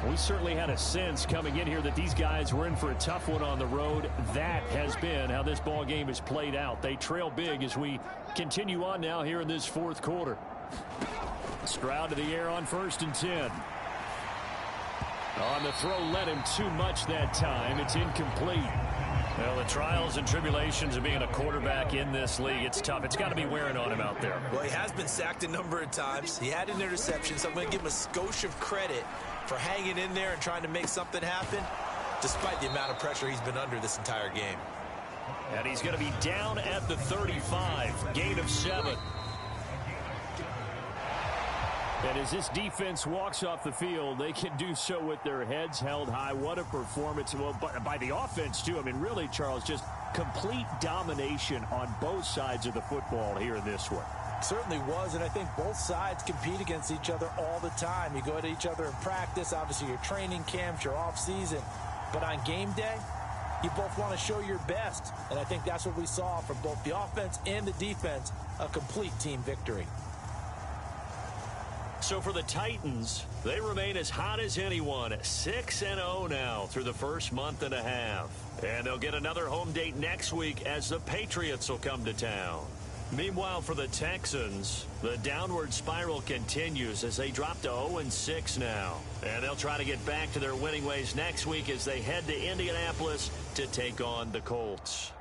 We certainly had a sense coming in here that these guys were in for a tough one on the road. That has been how this ball game has played out. They trail big as we continue on now here in this 4th quarter. Stroud to the air on 1st and 10. On the throw, led him too much that time. It's incomplete. Well, the trials and tribulations of being a quarterback in this league, it's tough. It's got to be wearing on him out there. Well, he has been sacked a number of times. He had an interception, so I'm going to give him a skosh of credit for hanging in there and trying to make something happen, despite the amount of pressure he's been under this entire game. And he's going to be down at the 35, gain of 7. And as this defense walks off the field, they can do so with their heads held high. What a performance. Well, by the offense, too. I mean, really, Charles, just complete domination on both sides of the football here in this one. Certainly was, and I think both sides compete against each other all the time. You go to each other in practice, obviously your training camps, your off-season. But on game day, you both want to show your best. And I think that's what we saw from both the offense and the defense, a complete team victory. So for the Titans, they remain as hot as anyone, 6-0 now through the first month and a half. And they'll get another home date next week as the Patriots will come to town. Meanwhile, for the Texans, the downward spiral continues as they drop to 0-6 now. And they'll try to get back to their winning ways next week as they head to Indianapolis to take on the Colts.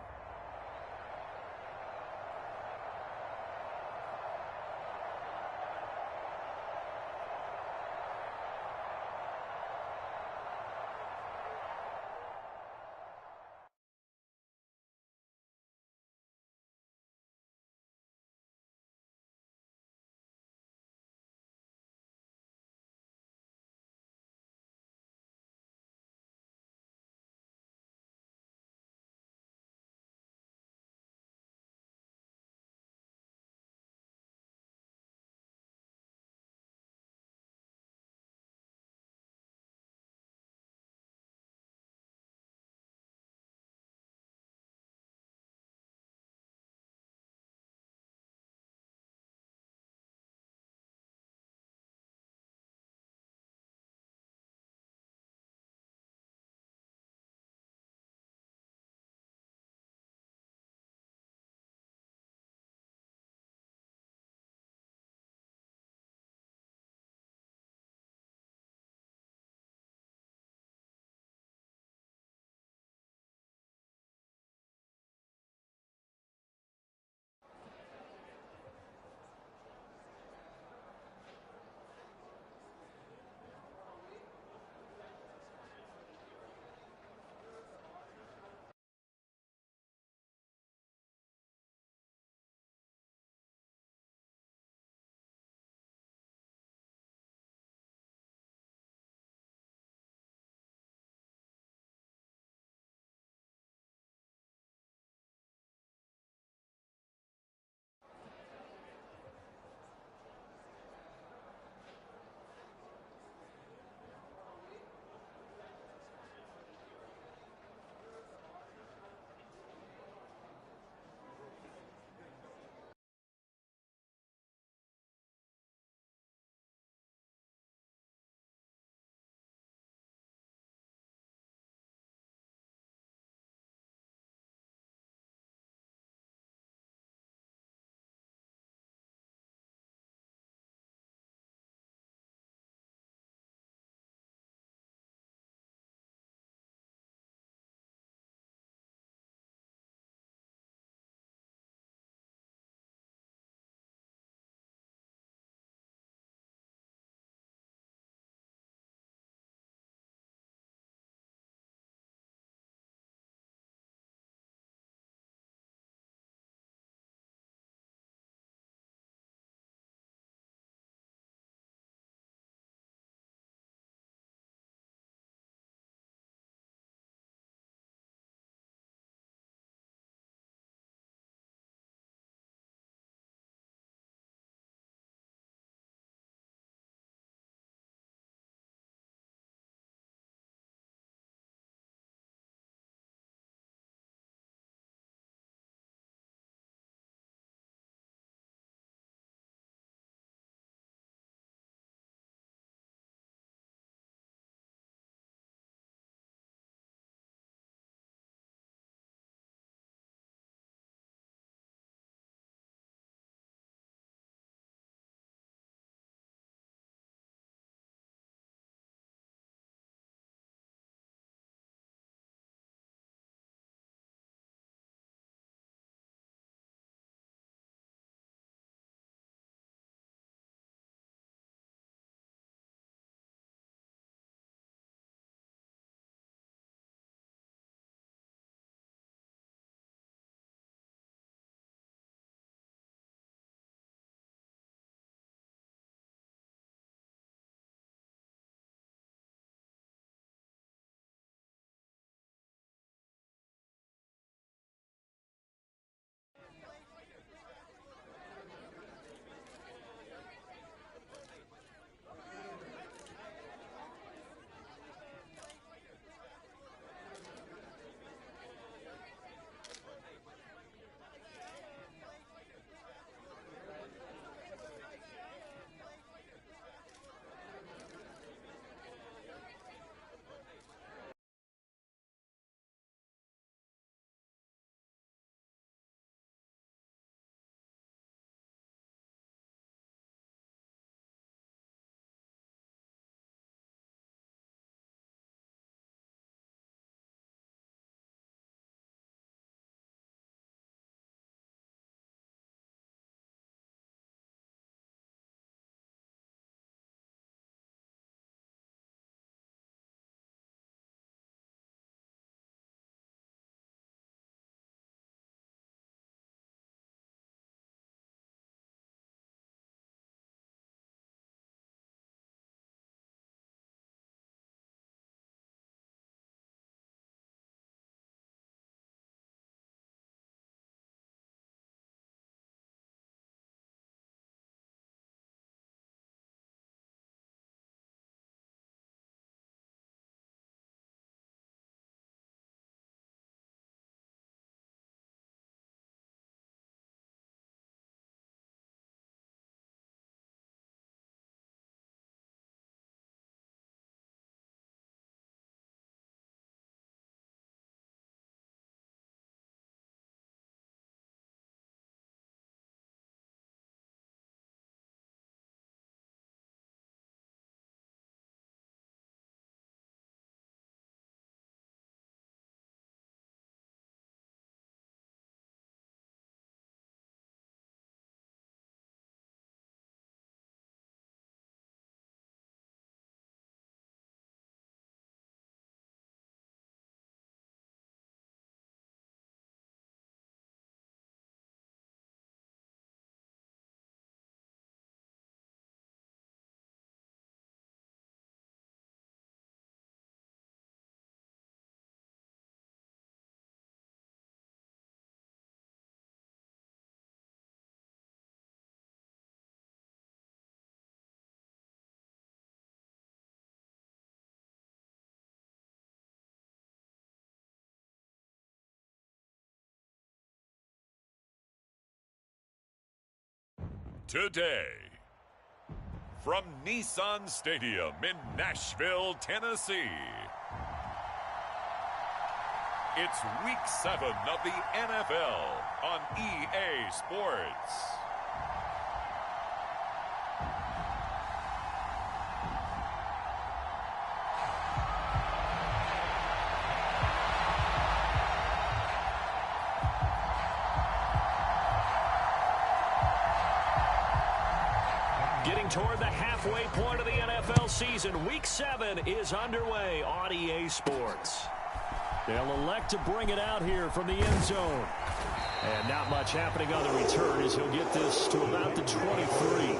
today. From Nissan Stadium in Nashville, Tennessee, it's Week 7 of the NFL on EA Sports. Getting toward the halfway point of the NFL season, Week 7 is underway on EA Sports. They'll elect to bring it out here from the end zone. And not much happening on the return as he'll get this to about the 23.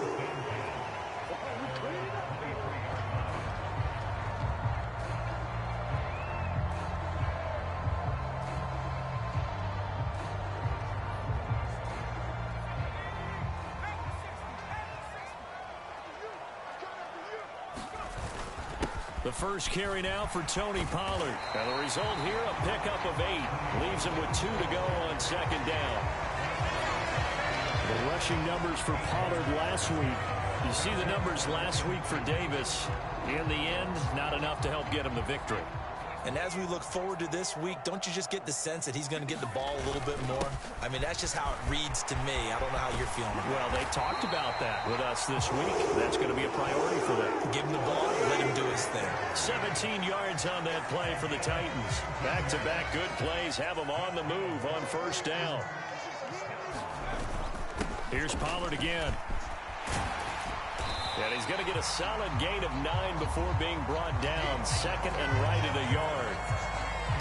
The first carry now for Tony Pollard. And the result here, a pickup of 8. Leaves him with 2 to go on second down. The rushing numbers for Pollard last week. You see the numbers last week for Davis. In the end, not enough to help get him the victory. And as we look forward to this week, don't you just get the sense that he's going to get the ball a little bit more? I mean, that's just how it reads to me. I don't know how you're feeling. Well, they talked about that with us this week. That's going to be a priority for them. Give him the ball, let him do his thing. 17 yards on that play for the Titans. Back-to-back good plays have them on the move on first down. Here's Pollard again. And he's going to get a solid gain of 9 before being brought down. Second and right at a yard.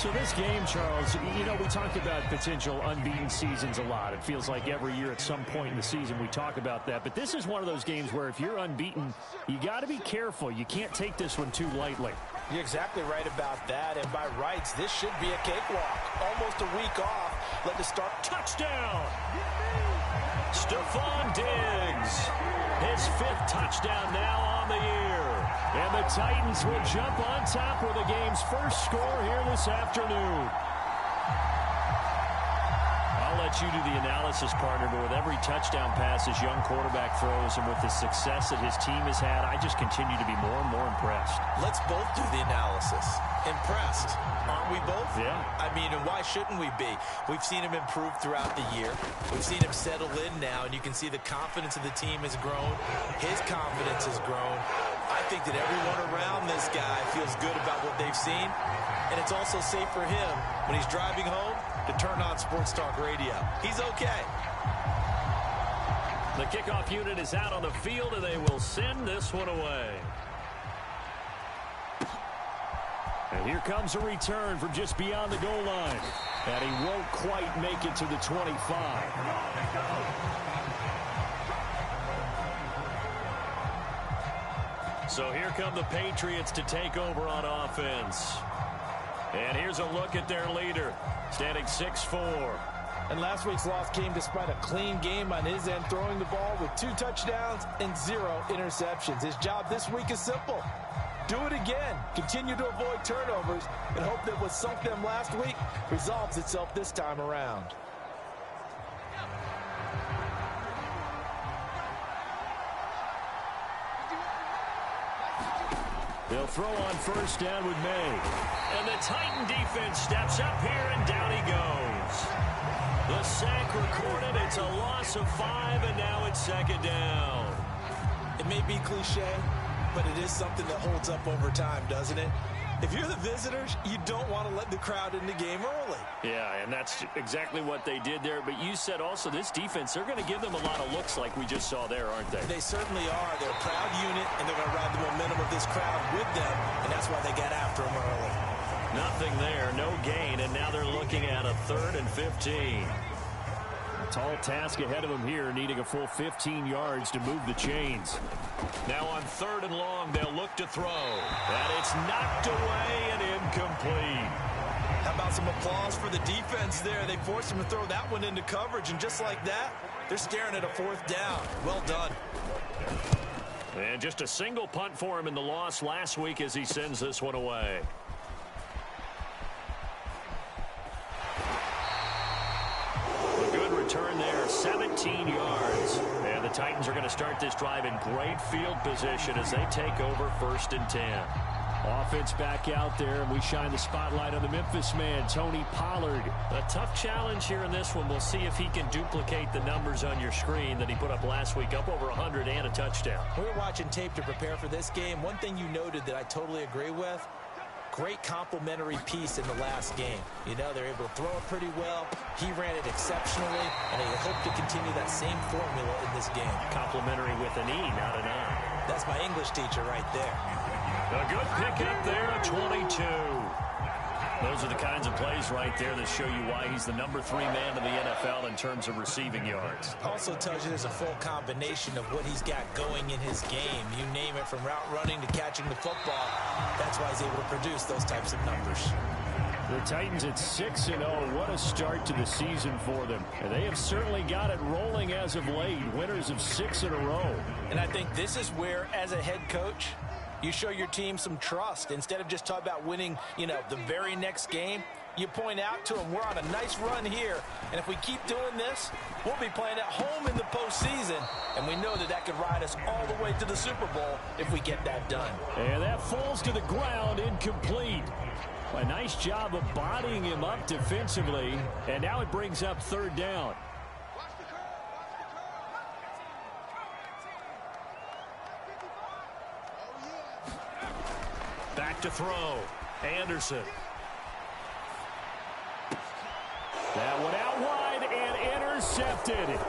So this game, Charles, you know, we talk about potential unbeaten seasons a lot. It feels like every year at some point in the season we talk about that. But this is one of those games where if you're unbeaten, you got to be careful. You can't take this one too lightly. You're exactly right about that. And by rights, this should be a cakewalk. Almost a week off. Let the start. Touchdown! Stephon Diggs. His 5th touchdown now on the year. And the Titans will jump on top with the game's first score here this afternoon. I'll let you do the analysis, partner, but with every touchdown pass his young quarterback throws and with the success that his team has had, I just continue to be more and more impressed. Let's both do the analysis. Impressed. Aren't we both? Yeah. I mean, and why shouldn't we be? We've seen him improve throughout the year. We've seen him settle in now, and you can see the confidence of the team has grown. His confidence has grown. I think that everyone around this guy feels good about what they've seen, and it's also safe for him when he's driving home to turn on Sports Talk Radio. He's okay. The kickoff unit is out on the field, and they will send this one away. And here comes a return from just beyond the goal line. And he won't quite make it to the 25. So here come the Patriots to take over on offense. And here's a look at their leader, standing 6'4". And last week's loss came despite a clean game on his end, throwing the ball with 2 touchdowns and 0 interceptions. His job this week is simple. Do it again. Continue to avoid turnovers and hope that what sunk them last week resolves itself this time around. They'll throw on first down with May. And the Titan defense steps up here, and down he goes. The sack recorded. It's a loss of 5, and now it's second down. It may be cliche, but it is something that holds up over time, doesn't it? If you're the visitors, you don't want to let the crowd in the game early. Yeah, and that's exactly what they did there. But you said also this defense, they're going to give them a lot of looks like we just saw there, aren't they? They certainly are. They're a proud unit, and they're going to ride the momentum of this crowd with them, and that's why they get after them early. Nothing there, no gain, and now they're looking at a 3rd and 15. Tall task ahead of them here, needing a full 15 yards to move the chains. Now on 3rd and long, they'll look to throw. And it's knocked away and incomplete. How about some applause for the defense there? They forced him to throw that one into coverage, and just like that, they're staring at a 4th down. Well done. And just a single punt for him in the loss last week as he sends this one away. A good return there, 17 yards. And the Titans are going to start this drive in great field position as they take over 1st and 10. Offense back out there, and we shine the spotlight on the Memphis man, Tony Pollard. A tough challenge here in this one. We'll see if he can duplicate the numbers on your screen that he put up last week, up over 100 and a touchdown. We were watching tape to prepare for this game. One thing you noted that I totally agree with, great complementary piece in the last game. You know, they're able to throw it pretty well. He ran it exceptionally, and they hope to continue that same formula in this game. Complimentary with an E, not an I. That's my English teacher right there. A good pickup there at 22. Those are the kinds of plays right there that show you why he's the number 3 man in the NFL in terms of receiving yards. Also tells you there's a full combination of what he's got going in his game. You name it, from route running to catching the football. That's why he's able to produce those types of numbers. The Titans at 6-0. What a start to the season for them. And they have certainly got it rolling as of late. Winners of 6 in a row. And I think this is where, as a head coach, you show your team some trust. Instead of just talking about winning, you know, the very next game, you point out to them, we're on a nice run here. And if we keep doing this, we'll be playing at home in the postseason. And we know that that could ride us all the way to the Super Bowl if we get that done. And that falls to the ground, incomplete. A nice job of bodying him up defensively. And now it brings up 3rd down. Back to throw. Anderson. That one out wide and intercepted.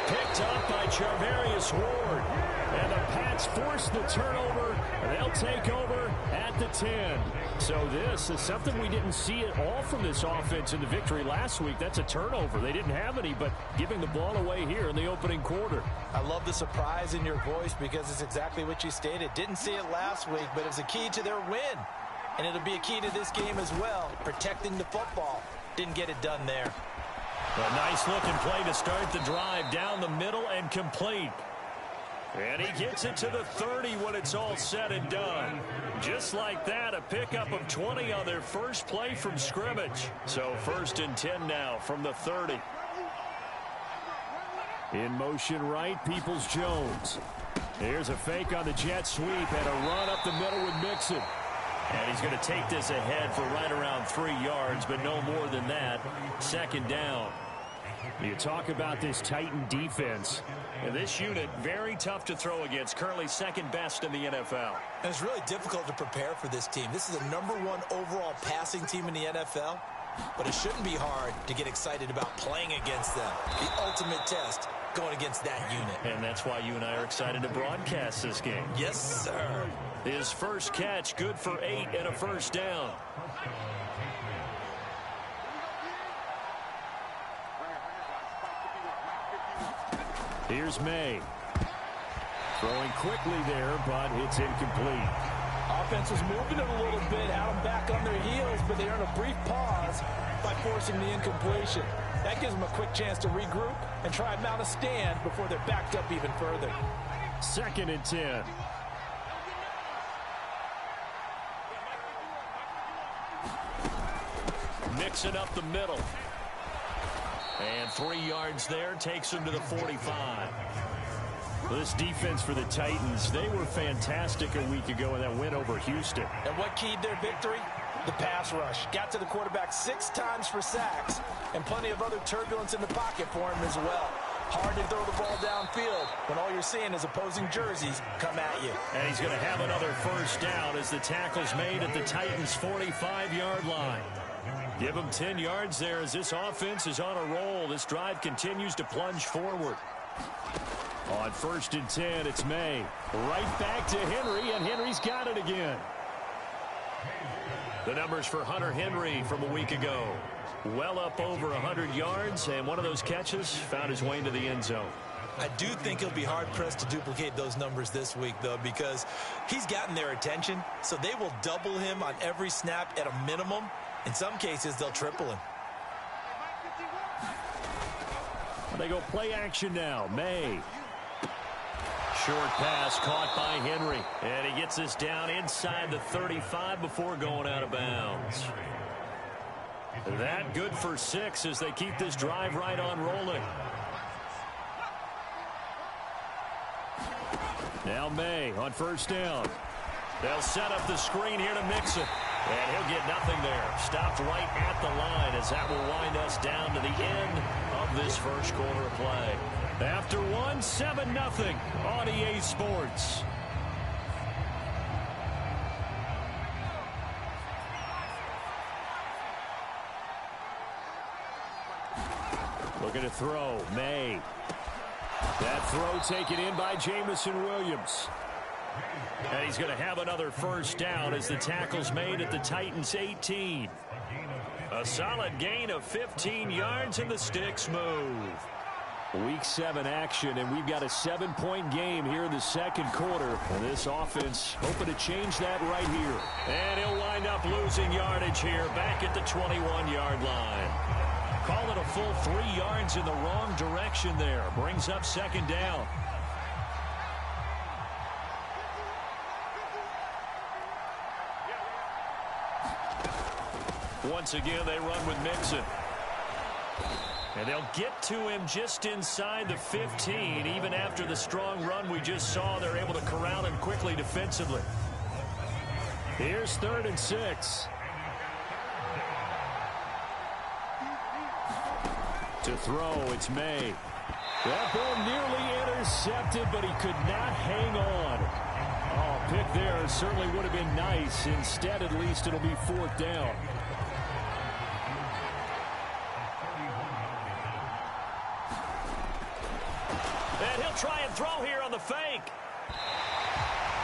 Picked up by Charvarius Ward. And the Pats force the turnover, and they'll take over at the 10. So this is something we didn't see at all from this offense in the victory last week. That's a turnover. They didn't have any, but giving the ball away here in the opening quarter. I love the surprise in your voice because it's exactly what you stated. Didn't see it last week, but it was a key to their win. And it'll be a key to this game as well, protecting the football. Didn't get it done there. A nice-looking play to start the drive down the middle and complete. And he gets it to the 30 when it's all said and done. Just like that, a pickup of 20 on their first play from scrimmage. So 1st and 10 now from the 30. In motion right, Peoples-Jones. Here's a fake on the jet sweep and a run up the middle with Mixon. And he's going to take this ahead for right around 3 yards, but no more than that. 2nd down. You talk about this Titan defense. And this unit, very tough to throw against, currently 2nd best in the NFL. And it's really difficult to prepare for this team. This is a #1 overall passing team in the NFL, but it shouldn't be hard to get excited about playing against them. The ultimate test, going against that unit. And that's why you and I are excited to broadcast this game. Yes, sir. His first catch, good for 8 and a 1st down. Here's May. Throwing quickly there, but it's incomplete. Offense was moving it a little bit, had them back on their heels, but they earned a brief pause by forcing the incompletion. That gives them a quick chance to regroup and try and mount a stand before they're backed up even further. 2nd and 10. Mixing up the middle. And 3 yards there takes him to the 45. This defense for the Titans, they were fantastic a week ago in that win over Houston. And what keyed their victory? The pass rush. Got to the quarterback 6 times for sacks, and plenty of other turbulence in the pocket for him as well. Hard to throw the ball downfield when all you're seeing is opposing jerseys come at you. And he's going to have another 1st down as the tackle's made at the Titans' 45-yard line. Give him 10 yards there as this offense is on a roll. This drive continues to plunge forward. On 1st and 10, it's May. Right back to Henry, and Henry's got it again. The numbers for Hunter Henry from a week ago. Well up over 100 yards, and one of those catches found his way into the end zone. I do think he'll be hard-pressed to duplicate those numbers this week, though, because he's gotten their attention, so they will double him on every snap at a minimum. In some cases, they'll triple him. They go play action now. May. Short pass caught by Henry. And he gets this down inside the 35 before going out of bounds. That good for 6 as they keep this drive right on rolling. Now May on first down. They'll set up the screen here to Mixon. And he'll get nothing there. Stopped right at the line as that will wind us down to the end of this first quarter of play. After 1, 7-0 on EA Sports. Looking to throw. May. That throw taken in by Jamison Williams. And he's going to have another first down as the tackle's made at the Titans' 18. A solid gain of 15 yards and the sticks move. Week 7 action, and we've got a 7-point game here in the second quarter. And this offense hoping to change that right here. And he'll wind up losing yardage here back at the 21-yard line. Call it a full 3 yards in the wrong direction there. Brings up second down. Once again, they run with Mixon. And they'll get to him just inside the 15. Even after the strong run we just saw, they're able to corral him quickly defensively. Here's 3rd and 6. To throw, it's May. That ball nearly intercepted, but he could not hang on. Oh, pick there certainly would have been nice. Instead, at least, it'll be 4th down. And he'll try and throw here on the fake.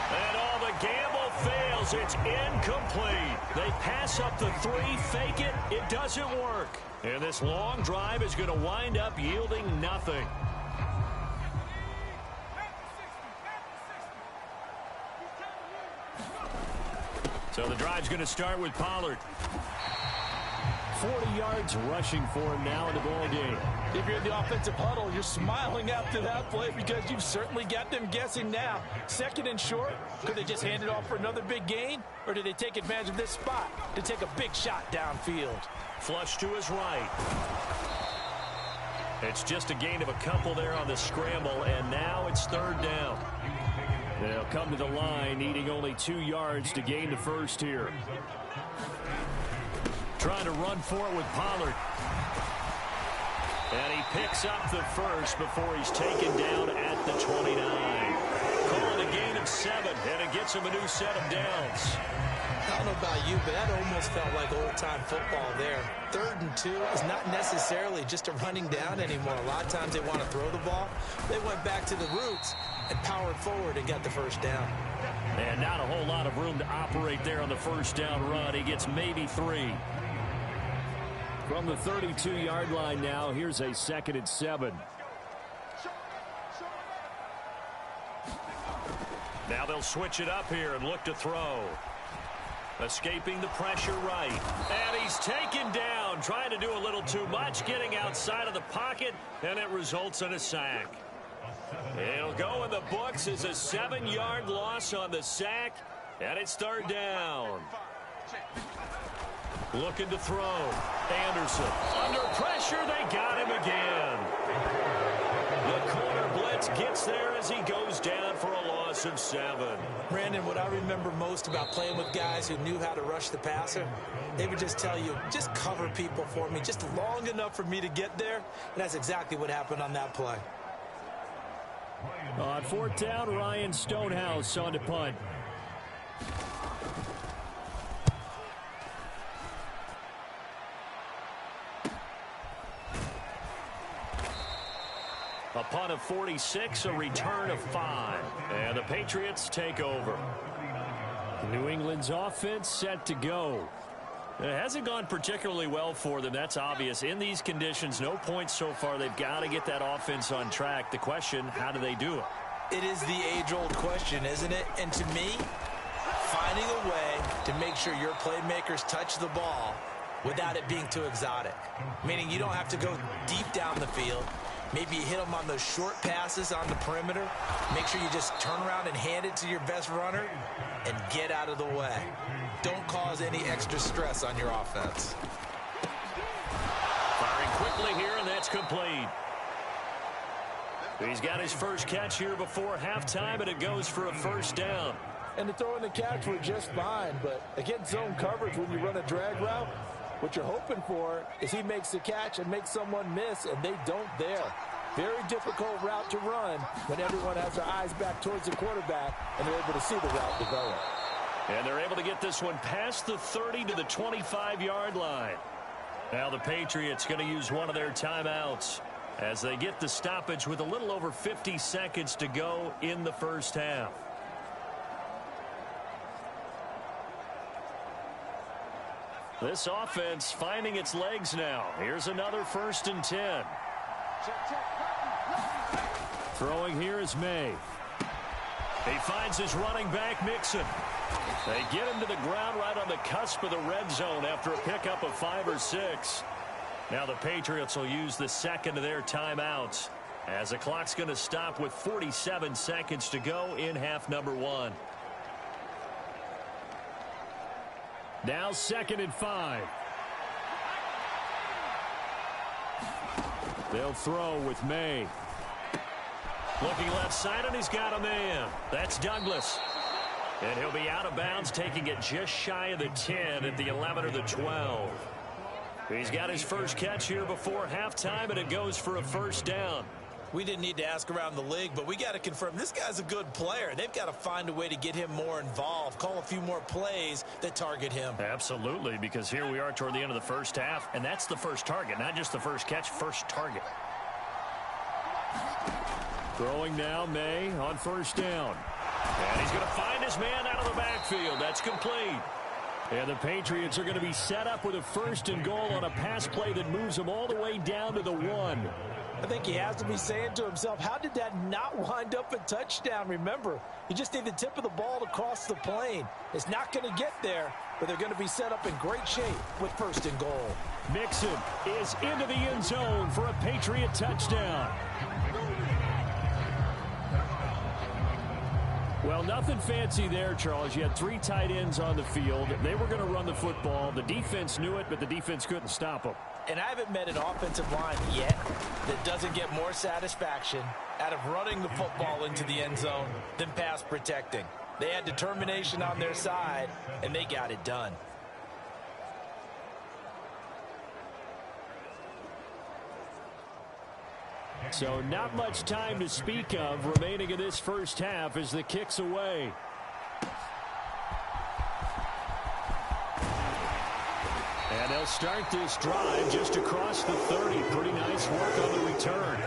And all the gamble fails. It's incomplete. They pass up the 3, fake it. It doesn't work. And this long drive is going to wind up yielding nothing. So the drive's going to start with Pollard. 40 yards rushing for him now in the ball game. If you're in the offensive huddle, you're smiling after that play because you've certainly got them guessing now. 2nd and short, could they just hand it off for another big gain? Or did they take advantage of this spot to take a big shot downfield? Flush to his right. It's just a gain of a couple there on the scramble, and now it's 3rd down. They'll come to the line, needing only 2 yards to gain the first here. Trying to run for it with Pollard. And he picks up the first before he's taken down at the 29. Calling a gain of 7, and it gets him a new set of downs. I don't know about you, but that almost felt like old-time football there. 3rd and 2 is not necessarily just a running down anymore. A lot of times they want to throw the ball. They went back to the roots and powered forward and got the first down. And not a whole lot of room to operate there on the first down run. He gets maybe 3. From the 32-yard line now, here's a 2nd and 7. Now they'll switch it up here and look to throw. Escaping the pressure right. And he's taken down, trying to do a little too much, getting outside of the pocket, and it results in a sack. It'll go in the books as a 7-yard loss on the sack, and it's 3rd down. Looking to throw. Anderson. Under pressure, they got him again. The corner blitz gets there as he goes down for a loss of 7. Brandon, what I remember most about playing with guys who knew how to rush the passer, they would just tell you, just cover people for me, just long enough for me to get there. And that's exactly what happened on that play. On 4th down, Ryan Stonehouse on to punt. A punt of 46, a return of 5. And the Patriots take over. New England's offense set to go. It hasn't gone particularly well for them. That's obvious. In these conditions, no points so far. They've got to get that offense on track. The question, how do they do it? It is the age-old question, isn't it? And to me, finding a way to make sure your playmakers touch the ball without it being too exotic. Meaning you don't have to go deep down the field. Maybe you hit them on those short passes on the perimeter. Make sure you just turn around and hand it to your best runner and get out of the way. Don't cause any extra stress on your offense. quickly here, and that's complete. He's got his first catch here before halftime, and it goes for a first down. And the throw and the catch were just fine, but against zone coverage when you run a drag route, what you're hoping for is he makes the catch and makes someone miss, and they don't there. Very difficult route to run when everyone has their eyes back towards the quarterback and they're able to see the route develop. And they're able to get this one past the 30 to the 25-yard line. Now the Patriots going to use one of their timeouts as they get the stoppage with a little over 50 seconds to go in the first half. This offense finding its legs now. Here's another 1st and 10. Throwing here is May. He finds his running back, Mixon. They get him to the ground right on the cusp of the red zone after a pickup of 5 or 6. Now the Patriots will use the second of their timeouts as the clock's going to stop with 47 seconds to go in half number 1. Now 2nd and 5. They'll throw with May. Looking left side, and he's got a man. That's Douglas. And he'll be out of bounds, taking it just shy of the 10 at the 11 or the 12. He's got his first catch here before halftime, and it goes for a first down. We didn't need to ask around the league, but we got to confirm this guy's a good player. They've got to find a way to get him more involved, call a few more plays that target him. Absolutely, because here we are toward the end of the first half, and that's the first target, not just the first catch, first target. Throwing now, May on first down. And he's going to find his man out of the backfield. That's complete. And the Patriots are going to be set up with a 1st and goal on a pass play that moves them all the way down to the 1. I think he has to be saying to himself, how did that not wind up a touchdown? Remember, you just need the tip of the ball to cross the plane. It's not going to get there, but they're going to be set up in great shape with 1st and goal. Mixon is into the end zone for a Patriot touchdown. Well, nothing fancy there, Charles. You had 3 tight ends on the field. They were going to run the football. The defense knew it, but the defense couldn't stop them. And I haven't met an offensive line yet that doesn't get more satisfaction out of running the football into the end zone than pass protecting. They had determination on their side, and they got it done. So not much time to speak of remaining in this first half as the kick's away. And they'll start this drive just across the 30. Pretty nice work on the return.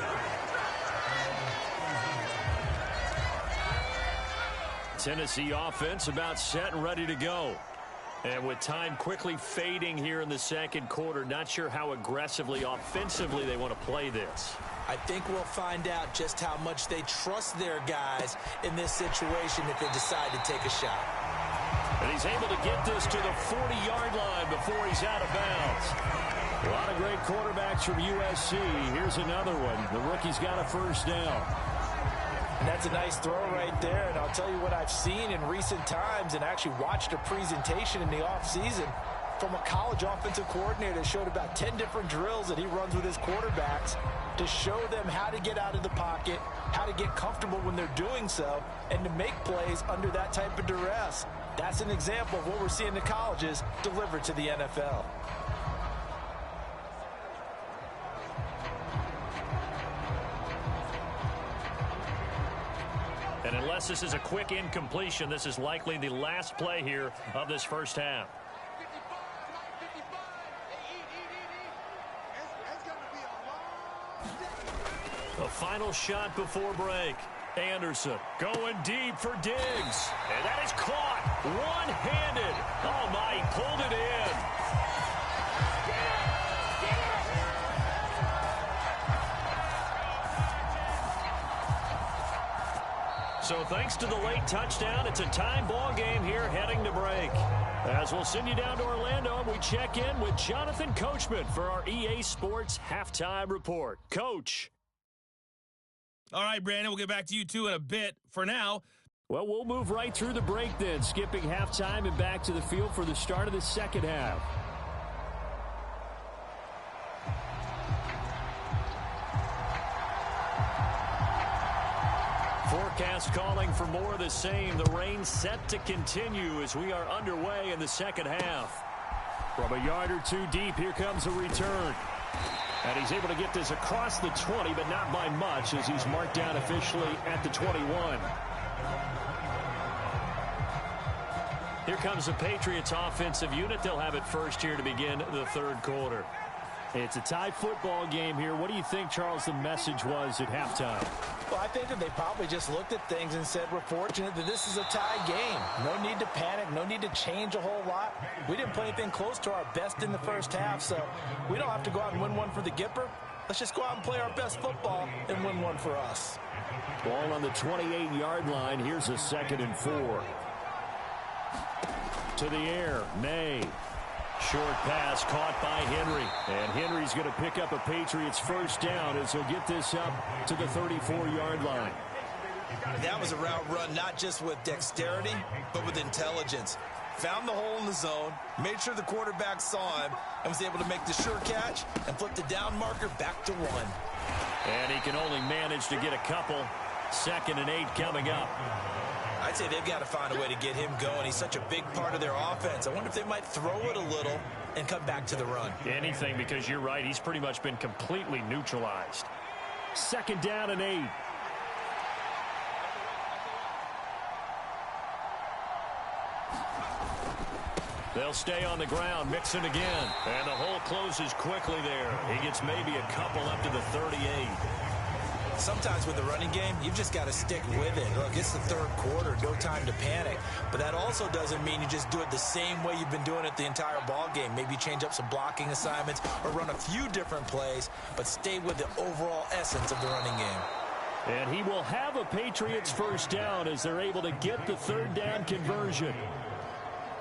Tennessee offense about set and ready to go. And with time quickly fading here in the second quarter, not sure how aggressively offensively they want to play this. I think we'll find out just how much they trust their guys in this situation if they decide to take a shot. And he's able to get this to the 40-yard line before he's out of bounds. A lot of great quarterbacks from USC. Here's another one. The rookie's got a first down. And that's a nice throw right there. And I'll tell you what I've seen in recent times and actually watched a presentation in the offseason from a college offensive coordinator that showed about 10 different drills that he runs with his quarterbacks to show them how to get out of the pocket, how to get comfortable when they're doing so, and to make plays under that type of duress. That's an example of what we're seeing the colleges deliver to the NFL. And unless this is a quick incompletion, this is likely the last play here of this first half. The final shot before break. Anderson going deep for Diggs. And that is caught one-handed. Oh, my, he pulled it in. So thanks to the late touchdown, it's a time ball game here heading to break. As we'll send you down to Orlando, we check in with Jonathan Coachman for our EA Sports Halftime Report. Coach. All right, Brandon, we'll get back to you, too, in a bit. For now, well, we'll move right through the break then, skipping halftime and back to the field for the start of the second half. forecast calling for more of the same. The rain set to continue as we are underway in the second half. From a yard or two deep, here comes a return. And he's able to get this across the 20, but not by much as he's marked down officially at the 21. Here comes the Patriots offensive unit. They'll have it first here to begin the third quarter. It's a tie football game here. What do you think, Charles, the message was at halftime? Well, I think that they probably just looked at things and said, we're fortunate that this is a tie game. No need to panic. No need to change a whole lot. We didn't play anything close to our best in the first half, so we don't have to go out and win one for the Gipper. Let's just go out and play our best football and win one for us. Ball on the 28-yard line. Here's a 2nd and 4. To the air, May. Short pass caught by Henry. And Henry's going to pick up a Patriots first down as he'll get this up to the 34-yard line. That was a route run not just with dexterity, but with intelligence. Found the hole in the zone, made sure the quarterback saw him, and was able to make the sure catch and flip the down marker back to 1. And he can only manage to get a couple. 2nd and 8 coming up. I'd say they've got to find a way to get him going. He's such a big part of their offense. I wonder if they might throw it a little and come back to the run. Anything, because you're right. He's pretty much been completely neutralized. 2nd down and 8. They'll stay on the ground. Mixon again. And the hole closes quickly there. He gets maybe a couple up to the 38. Sometimes with the running game, you've just got to stick with it. Look, it's the third quarter, no time to panic. But that also doesn't mean you just do it the same way you've been doing it the entire ball game. Maybe change up some blocking assignments or run a few different plays, but stay with the overall essence of the running game. And he will have a Patriots first down as they're able to get the 3rd down conversion.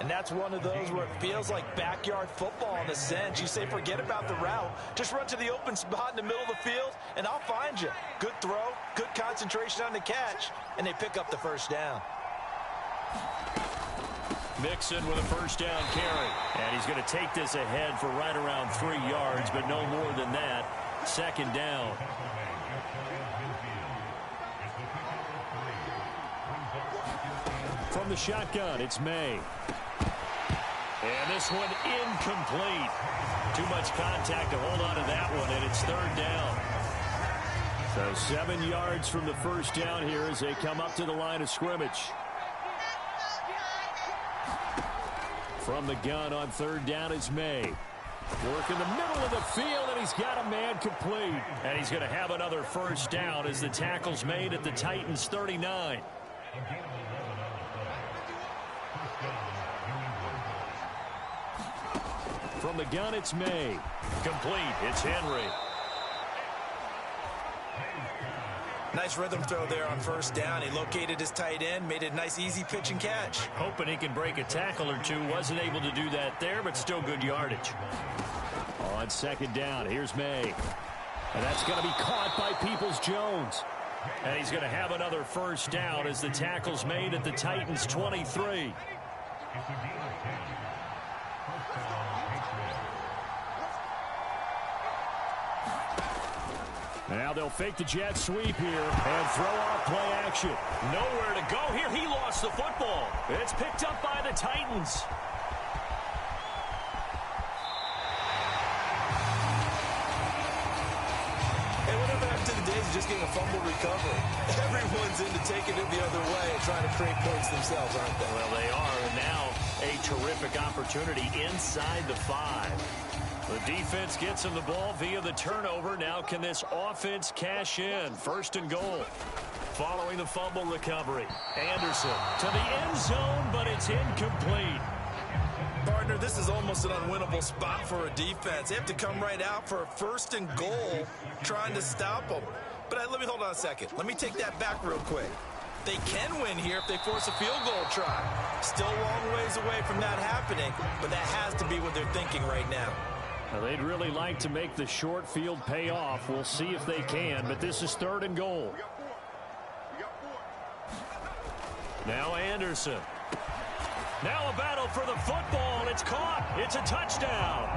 And that's one of those where it feels like backyard football in a sense. You say, forget about the route. Just run to the open spot in the middle of the field, and I'll find you. Good throw, good concentration on the catch, and they pick up the first down. Mixon with a first down carry. And he's going to take this ahead for right around 3 yards, but no more than that. 2nd down. From the shotgun, it's May. And this one incomplete. Too much contact to hold on to that one, and it's 3rd down. So 7 yards from the first down here as they come up to the line of scrimmage. From the gun on 3rd down is May. Work in the middle of the field, and he's got a man complete. And he's going to have another first down as the tackle's made at the Titans' 39. From the gun, it's May. Complete. It's Henry. Nice rhythm throw there on first down. He located his tight end, made it a nice, easy pitch and catch. Hoping he can break a tackle or two. Wasn't able to do that there, but still good yardage. On 2nd down, here's May. And that's going to be caught by Peoples-Jones. And he's going to have another first down as the tackle's made at the Titans' 23. Now they'll fake the jet sweep here and throw off play action. Nowhere to go here. He lost the football. It's picked up by the Titans. Hey, whatever happened to the days of just getting a fumble recovery? Everyone's into taking it the other way and trying to create points themselves, aren't they? Well, they are. And now a terrific opportunity inside the 5. The defense gets him the ball via the turnover. Now can this offense cash in? 1st and goal. Following the fumble recovery. Anderson to the end zone, but it's incomplete. Partner, this is almost an unwinnable spot for a defense. They have to come right out for a 1st and goal trying to stop them. But let me hold on a second. Let me take that back real quick. They can win here if they force a field goal try. Still a long ways away from that happening, but that has to be what they're thinking right now. Now, they'd really like to make the short field pay off. We'll see if they can, but this is 3rd and goal. Now Anderson. Now a battle for the football. It's caught. It's a touchdown.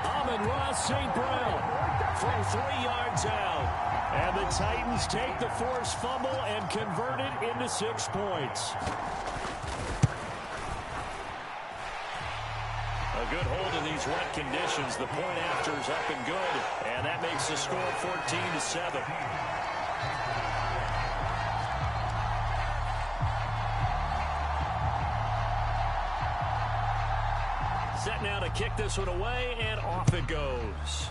Amon-Ra St. Brown from 3 yards out. And the Titans take the forced fumble and convert it into 6 points. A good hold in these wet conditions. The point after is up and good. And that makes the score 14-7. Set now to kick this one away, and off it goes.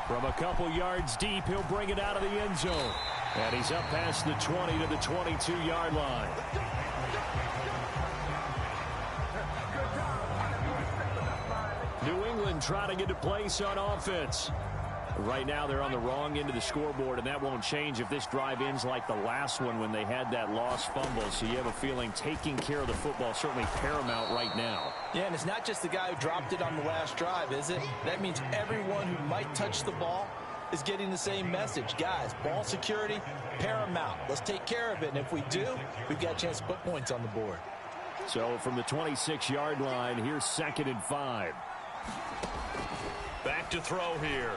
From a couple yards deep, he'll bring it out of the end zone. And he's up past the 20 to the 22-yard line. New England trying to get a place on offense. Right now they're on the wrong end of the scoreboard, and that won't change if this drive ends like the last one when they had that lost fumble. So you have a feeling taking care of the football is certainly paramount right now. Yeah, and it's not just the guy who dropped it on the last drive, is it? That means everyone who might touch the ball is getting the same message. Guys, ball security, paramount. Let's take care of it, and if we do, we've got a chance to put points on the board. So from the 26-yard line, here's 2nd and 5. Back to throw here.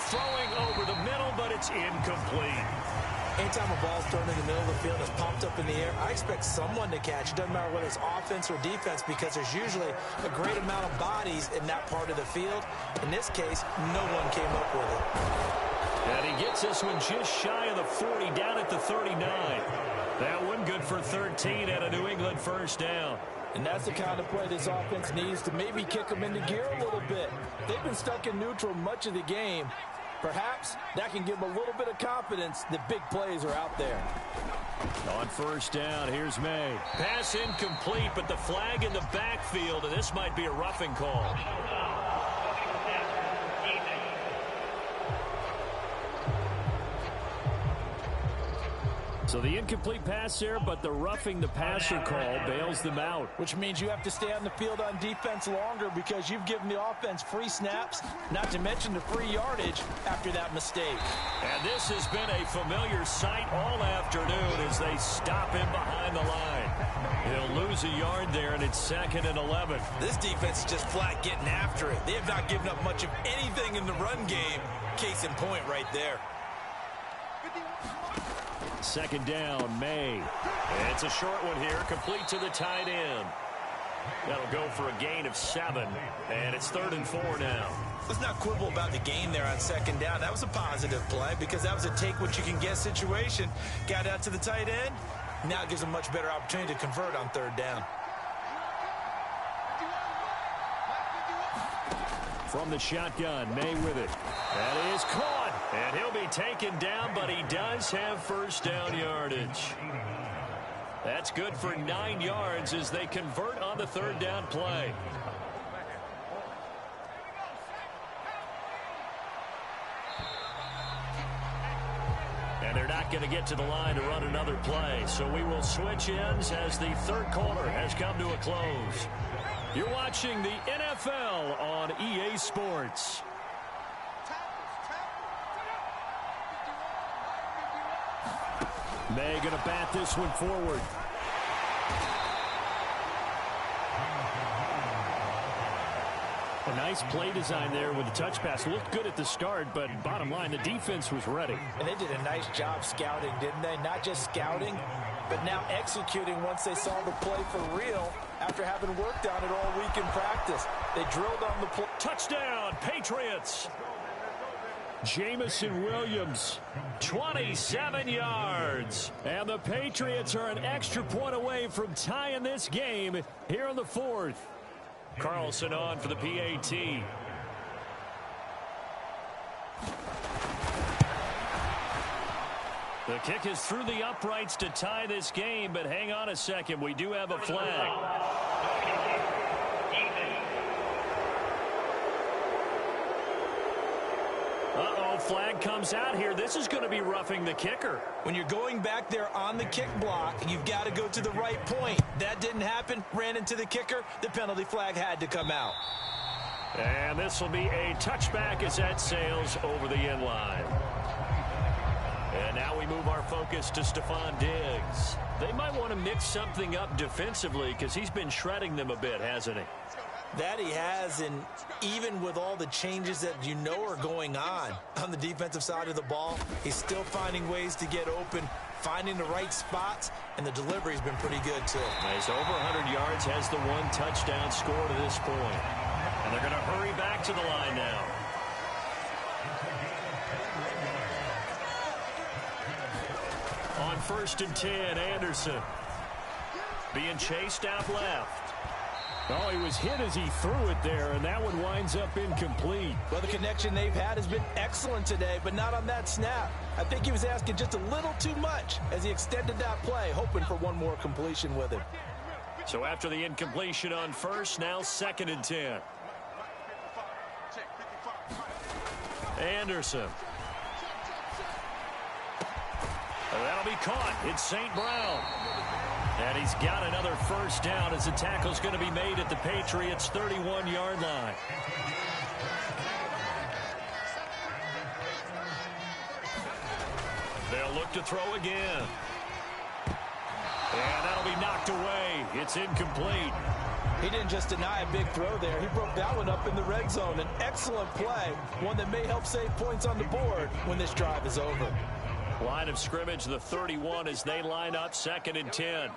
Throwing over the middle, but it's incomplete. Anytime a ball's thrown in the middle of the field and it's popped up in the air, I expect someone to catch. It doesn't matter whether it's offense or defense, because there's usually a great amount of bodies in that part of the field. In this case, no one came up with it. And he gets this one just shy of the 40, down at the 39. That one good for 13 at a New England first down. And that's the kind of play this offense needs to maybe kick them into gear a little bit. They've been stuck in neutral much of the game. Perhaps that can give them a little bit of confidence that big plays are out there. On first down, here's May. Pass incomplete, but the flag in the backfield, and this might be a roughing call. So the incomplete pass there, but the roughing the passer call bails them out. Which means you have to stay on the field on defense longer because you've given the offense free snaps, not to mention the free yardage after that mistake. And this has been a familiar sight all afternoon as they stop him behind the line. He'll lose a yard there, and it's 2nd and 11. This defense is just flat getting after it. They have not given up much of anything in the run game. Case in point right there. 2nd down, May. It's a short one here, complete to the tight end. That'll go for a gain of 7, and it's 3rd and 4 now. Let's not quibble about the gain there on 2nd down. That was a positive play because that was a take-what-you-can-get situation. Got out to the tight end. Now it gives them a much better opportunity to convert on 3rd down. From the shotgun, May with it. That is caught, and he'll be taken down, but he does have first down yardage. That's good for 9 yards as they convert on the 3rd down play. And they're not going to get to the line to run another play, so we will switch ends as the 3rd quarter has come to a close. You're watching the NFL on EA Sports. May going to bat this one forward. A nice play design there with the touch pass. Looked good at the start, but bottom line, the defense was ready. And they did a nice job scouting, didn't they? Not just scouting, but now executing once they saw the play for real after having worked on it all week in practice. They drilled on the play. Touchdown, Patriots! Jamison Williams, 27 yards. And the Patriots are an extra point away from tying this game here in the 4th. Carlson on for the PAT. The kick is through the uprights to tie this game, but hang on a second. We do have a flag. Flag comes out here. This is going to be roughing the kicker. When you're going back there on the kick block, you've got to go to the right point. That didn't happen. Ran into the kicker. The penalty flag had to come out. And this will be a touchback as that sails over the end line. And now we move our focus to Stephon Diggs. They might want to mix something up defensively because he's been shredding them a bit, hasn't he? That he has, and even with all the changes that you know are going on the defensive side of the ball, he's still finding ways to get open, finding the right spots, and the delivery's been pretty good, too. He's over 100 yards, has the 1 touchdown score to this point. And they're going to hurry back to the line now. On 1st and 10, Anderson. Being chased out left. Oh, he was hit as he threw it there, and that one winds up incomplete. Well, the connection they've had has been excellent today, but not on that snap. I think he was asking just a little too much as he extended that play, hoping for one more completion with him. So after the incompletion on 1st, now 2nd and 10. Anderson. That'll be caught. It's St. Brown. And he's got another 1st down as the tackle's going to be made at the Patriots' 31-yard line. They'll look to throw again. And that'll be knocked away. It's incomplete. He didn't just deny a big throw there. He broke that one up in the red zone. An excellent play, one that may help save points on the board when this drive is over. Line of scrimmage, the 31 as they line up, 2nd and 10.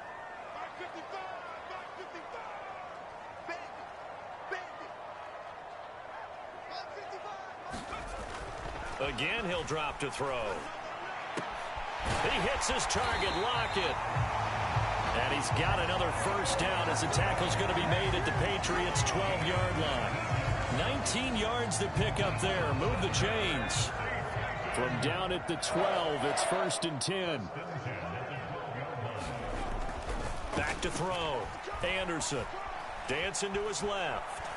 Again, he'll drop to throw. He hits his target, Lockett. And he's got another 1st down as the tackle's going to be made at the Patriots' 12-yard line. 19 yards to pick up there. Move the chains. From down at the 12, it's 1st and 10. Back to throw. Anderson dancing to his left.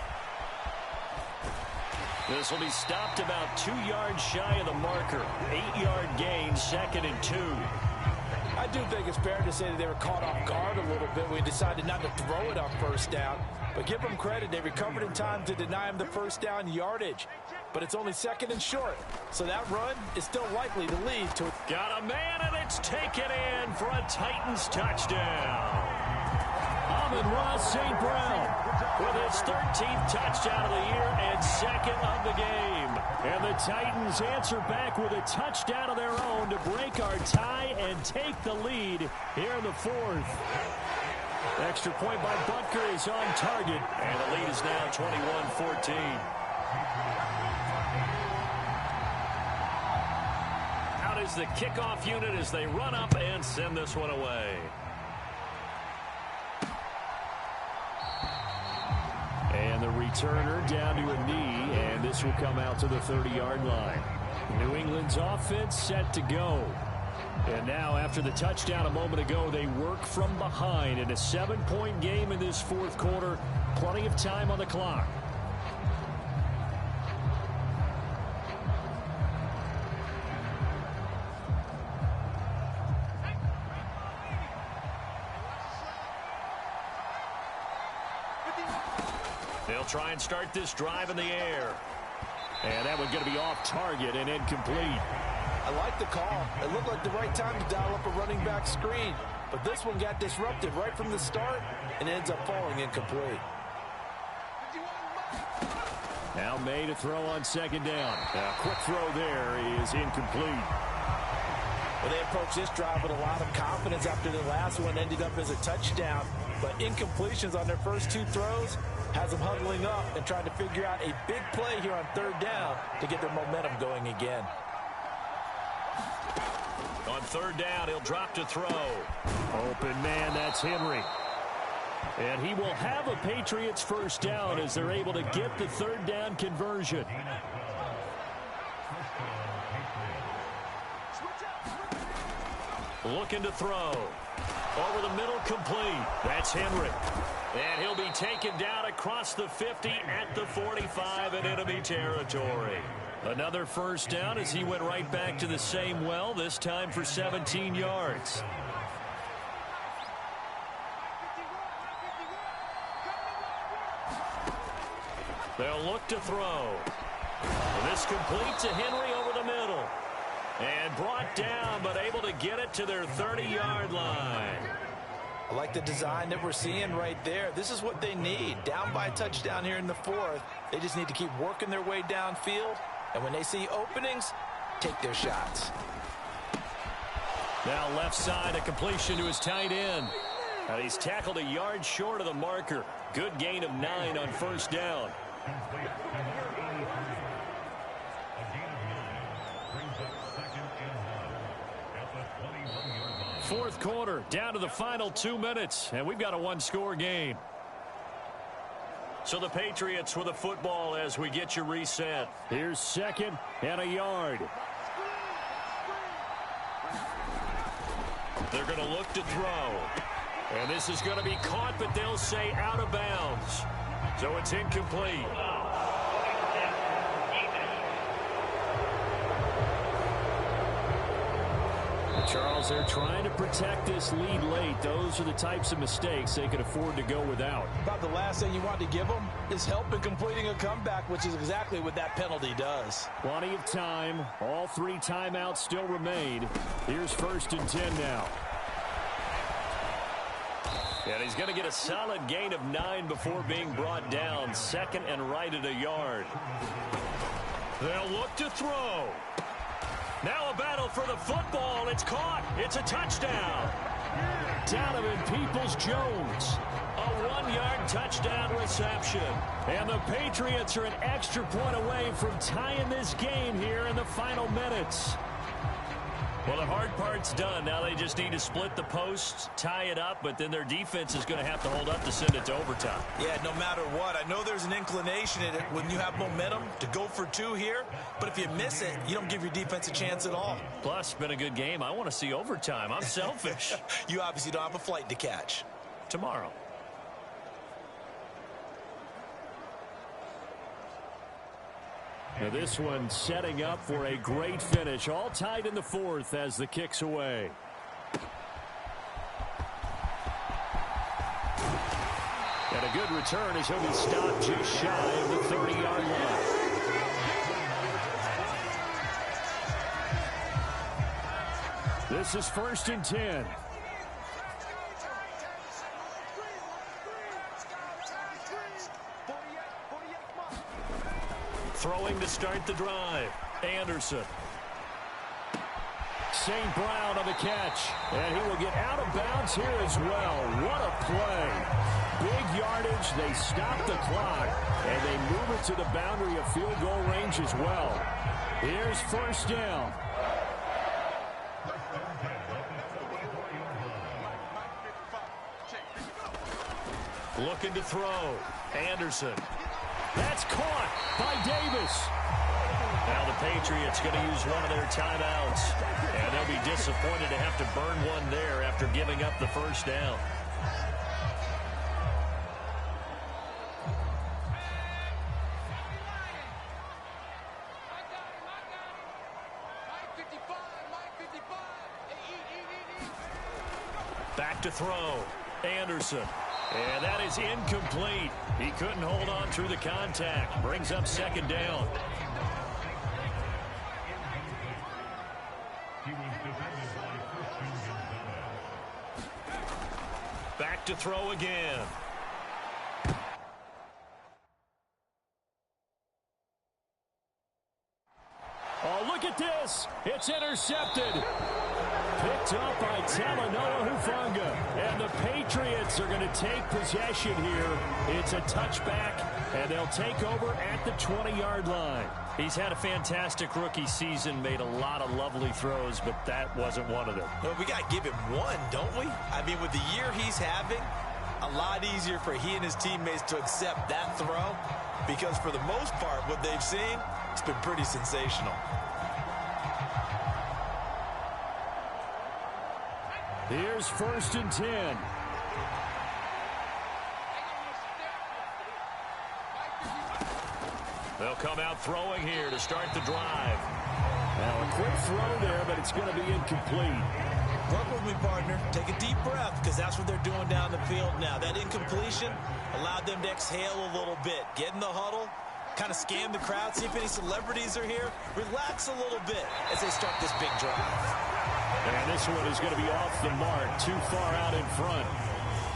This will be stopped about 2 yards shy of the marker. 8-yard gain, 2nd and 2. I do think it's fair to say that they were caught off guard a little bit. We decided not to throw it on 1st down. But give them credit. They recovered in time to deny him the 1st down yardage. But it's only 2nd and short. So that run is still likely to lead to... Got a man, and it's taken in for a Titans touchdown. Amon-Ra St. Brown with his 13th touchdown of the year and 2nd of the game. And the Titans answer back with a touchdown of their own to break our tie and take the lead here in the 4th. Extra point by Butker is on target, and the lead is now 21-14. Out is the kickoff unit as they run up and send this one away. And the returner down to a knee, and this will come out to the 30-yard line. New England's offense set to go. And now, after the touchdown a moment ago, they work from behind in a 7-point game in this 4th quarter. Plenty of time on the clock. They'll try and start this drive in the air. And that one's going to be off target and incomplete. I like the call. It looked like the right time to dial up a running back screen. But this one got disrupted right from the start and ends up falling incomplete. Now May to throw on 2nd down. A quick throw there is incomplete. Well, they approached this drive with a lot of confidence after the last one ended up as a touchdown. But incompletions on their first 2 throws has them huddling up and trying to figure out a big play here on 3rd down to get their momentum going again. On 3rd down, he'll drop to throw. Open man, that's Henry. And he will have a Patriots 1st down as they're able to get the 3rd down conversion. Looking to throw. Over the middle, complete. That's Henry. And he'll be taken down across the 50 at the 45 in enemy territory. Another 1st down as he went right back to the same well, this time for 17 yards. They'll look to throw. This complete to Henry over the middle. And brought down, but able to get it to their 30-yard line. I like the design that we're seeing right there. This is what they need. Down by a touchdown here in the fourth. They just need to keep working their way downfield. And when they see openings, take their shots. Now left side, a completion to his tight end. And he's tackled a yard short of the marker. Good gain of 9 on first down. Fourth quarter, down to the final 2 minutes, and we've got a one-score game. So the Patriots with the football as we get you reset. Here's second and a yard. They're going to look to throw. And this is going to be caught, but they'll say out of bounds. So it's incomplete. Charles, they're trying to protect this lead late. Those are the types of mistakes they can afford to go without. About the last thing you want to give them is help in completing a comeback, which is exactly what that penalty does. Plenty of time. All 3 timeouts still remain. Here's 1st and 10 now. And he's going to get a solid gain of 9 before being brought down. Second and right at a yard. They'll look to throw. Now a battle for the football. It's caught. It's a touchdown. Donovan Peoples-Jones. A 1-yard touchdown reception. And the Patriots are an extra point away from tying this game here in the final minutes. Well, the hard part's done. Now they just need to split the posts, tie it up, but then their defense is going to have to hold up to send it to overtime. Yeah, no matter what. I know there's an inclination in it when you have momentum to go for 2 here, but if you miss it, you don't give your defense a chance at all. Plus, it's been a good game. I want to see overtime. I'm selfish. You obviously don't have a flight to catch. Tomorrow. Now this one setting up for a great finish. All tied in the fourth as the kick's away. And a good return as he'll be stopped just shy of the 30-yard line. This is 1st and 10. Throwing to start the drive. Anderson. St. Brown on the catch. And he will get out of bounds here as well. What a play. Big yardage. They stop the clock. And they move it to the boundary of field goal range as well. Here's 1st down. Looking to throw. Anderson. That's caught by Davis. Now the Patriots going to use one of their timeouts. And they'll be disappointed to have to burn one there after giving up the first down. Back to throw. Anderson. And that is incomplete. He couldn't hold on through the contact. Brings up 2nd down. Back to throw again. Oh, look at this. It's intercepted. Picked up by Talanoa Hufanga. And the Patriots are going to take possession here. It's a touchback, and they'll take over at the 20-yard line. He's had a fantastic rookie season, made a lot of lovely throws, but that wasn't one of them. Well, we got to give him one, don't we? I mean, with the year he's having, a lot easier for he and his teammates to accept that throw because for the most part, what they've seen, it's been pretty sensational. Here's 1st and 10. They'll come out throwing here to start the drive. Now a quick throw there, but it's going to be incomplete. Work with me, partner. Take a deep breath because that's what they're doing down the field now. That incompletion allowed them to exhale a little bit. Get in the huddle, kind of scan the crowd, see if any celebrities are here. Relax a little bit as they start this big drive. And this one is going to be off the mark, too far out in front.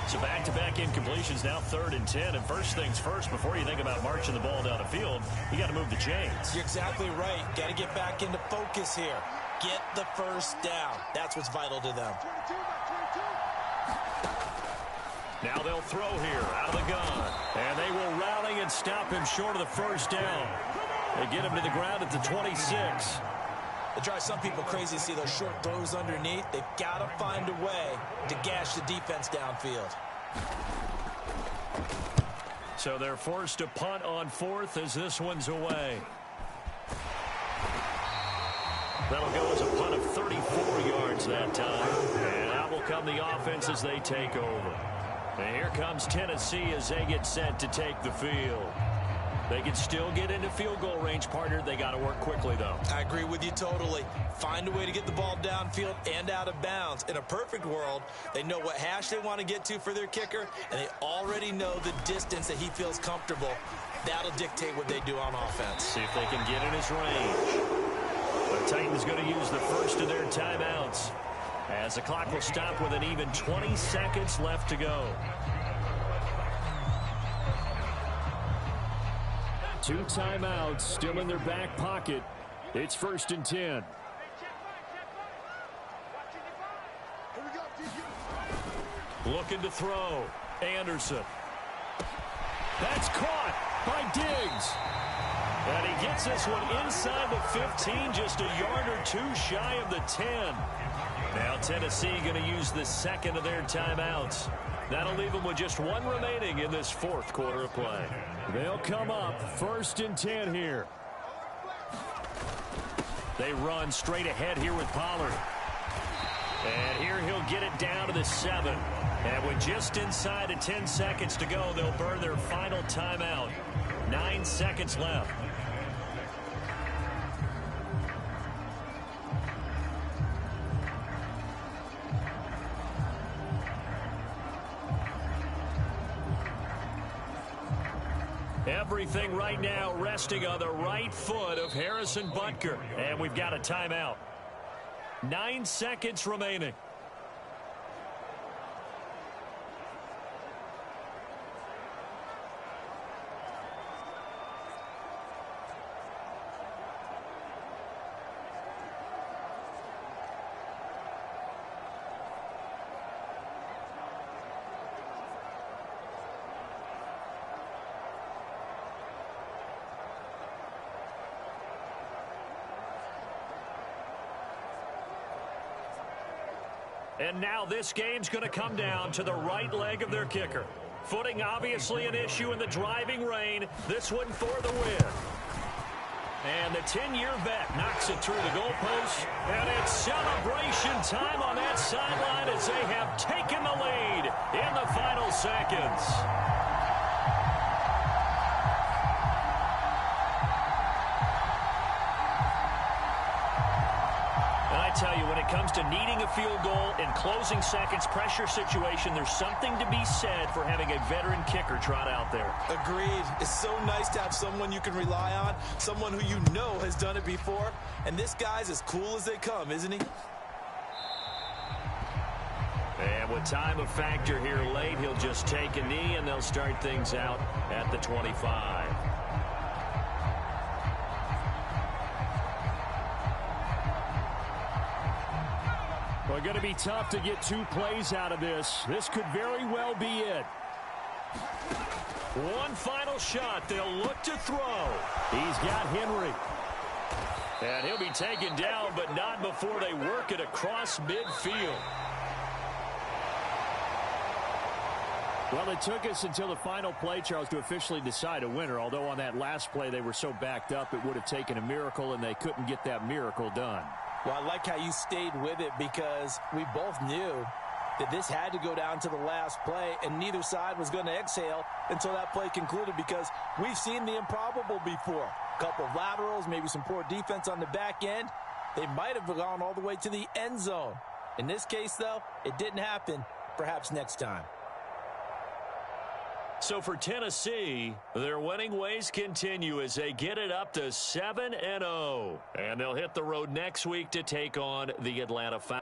So back-to-back incompletions, now 3rd and 10. And first things first, before you think about marching the ball down the field, you got to move the chains. You're exactly right. Got to get back into focus here. Get the first down. That's what's vital to them. Now they'll throw here out of the gun. And they will rally and stop him short of the first down. They get him to the ground at the 26. It drives some people crazy to see those short throws underneath. They've got to find a way to gash the defense downfield. So they're forced to punt on 4th as this one's away. That'll go as a punt of 34 yards that time. And out will come the offense as they take over. And here comes Tennessee as they get set to take the field. They can still get into field goal range, partner. They got to work quickly, though. I agree with you totally. Find a way to get the ball downfield and out of bounds. In a perfect world, they know what hash they want to get to for their kicker, and they already know the distance that he feels comfortable. That'll dictate what they do on offense. See if they can get in his range. The Titans going to use the first of their timeouts as the clock will stop with an even 20 seconds left to go. 2 timeouts still in their back pocket. It's 1st and 10. Looking to throw. Anderson. That's caught by Diggs. And he gets this one inside the 15, just a yard or 2 shy of the 10. Now Tennessee going to use the second of their timeouts. That'll leave them with just 1 remaining in this 4th quarter of play. They'll come up 1st and 10 here. They run straight ahead here with Pollard. And here he'll get it down to the 7. And with just inside of 10 seconds to go, they'll burn their final timeout. 9 seconds left. Everything right now resting on the right foot of Harrison Butker. And we've got a timeout. 9 seconds remaining. And now this game's going to come down to the right leg of their kicker. Footing obviously an issue in the driving rain. This one for the win. And the 10-year vet knocks it through the goalpost. And it's celebration time on that sideline as they have taken the lead in the final seconds. I tell you, when it comes to needing a field goal in closing seconds, pressure situation, there's something to be said for having a veteran kicker trot out there. Agreed. It's so nice to have someone you can rely on, someone who you know has done it before. And this guy's as cool as they come, isn't he? And with time a factor here late, he'll just take a knee, and they'll start things out at the 25. Well, going to be tough to get 2 plays out of this. This could very well be it. One final shot. They'll look to throw. He's got Henry. And he'll be taken down, but not before they work it across midfield. Well, it took us until the final play, Charles, to officially decide a winner. Although on that last play they were so backed up it would have taken a miracle, and they couldn't get that miracle done. Well, I like how you stayed with it because we both knew that this had to go down to the last play, and neither side was going to exhale until that play concluded because we've seen the improbable before. A couple of laterals, maybe some poor defense on the back end. They might have gone all the way to the end zone. In this case, though, it didn't happen. Perhaps next time. So for Tennessee, their winning ways continue as they get it up to 7-0. And they'll hit the road next week to take on the Atlanta Falcons.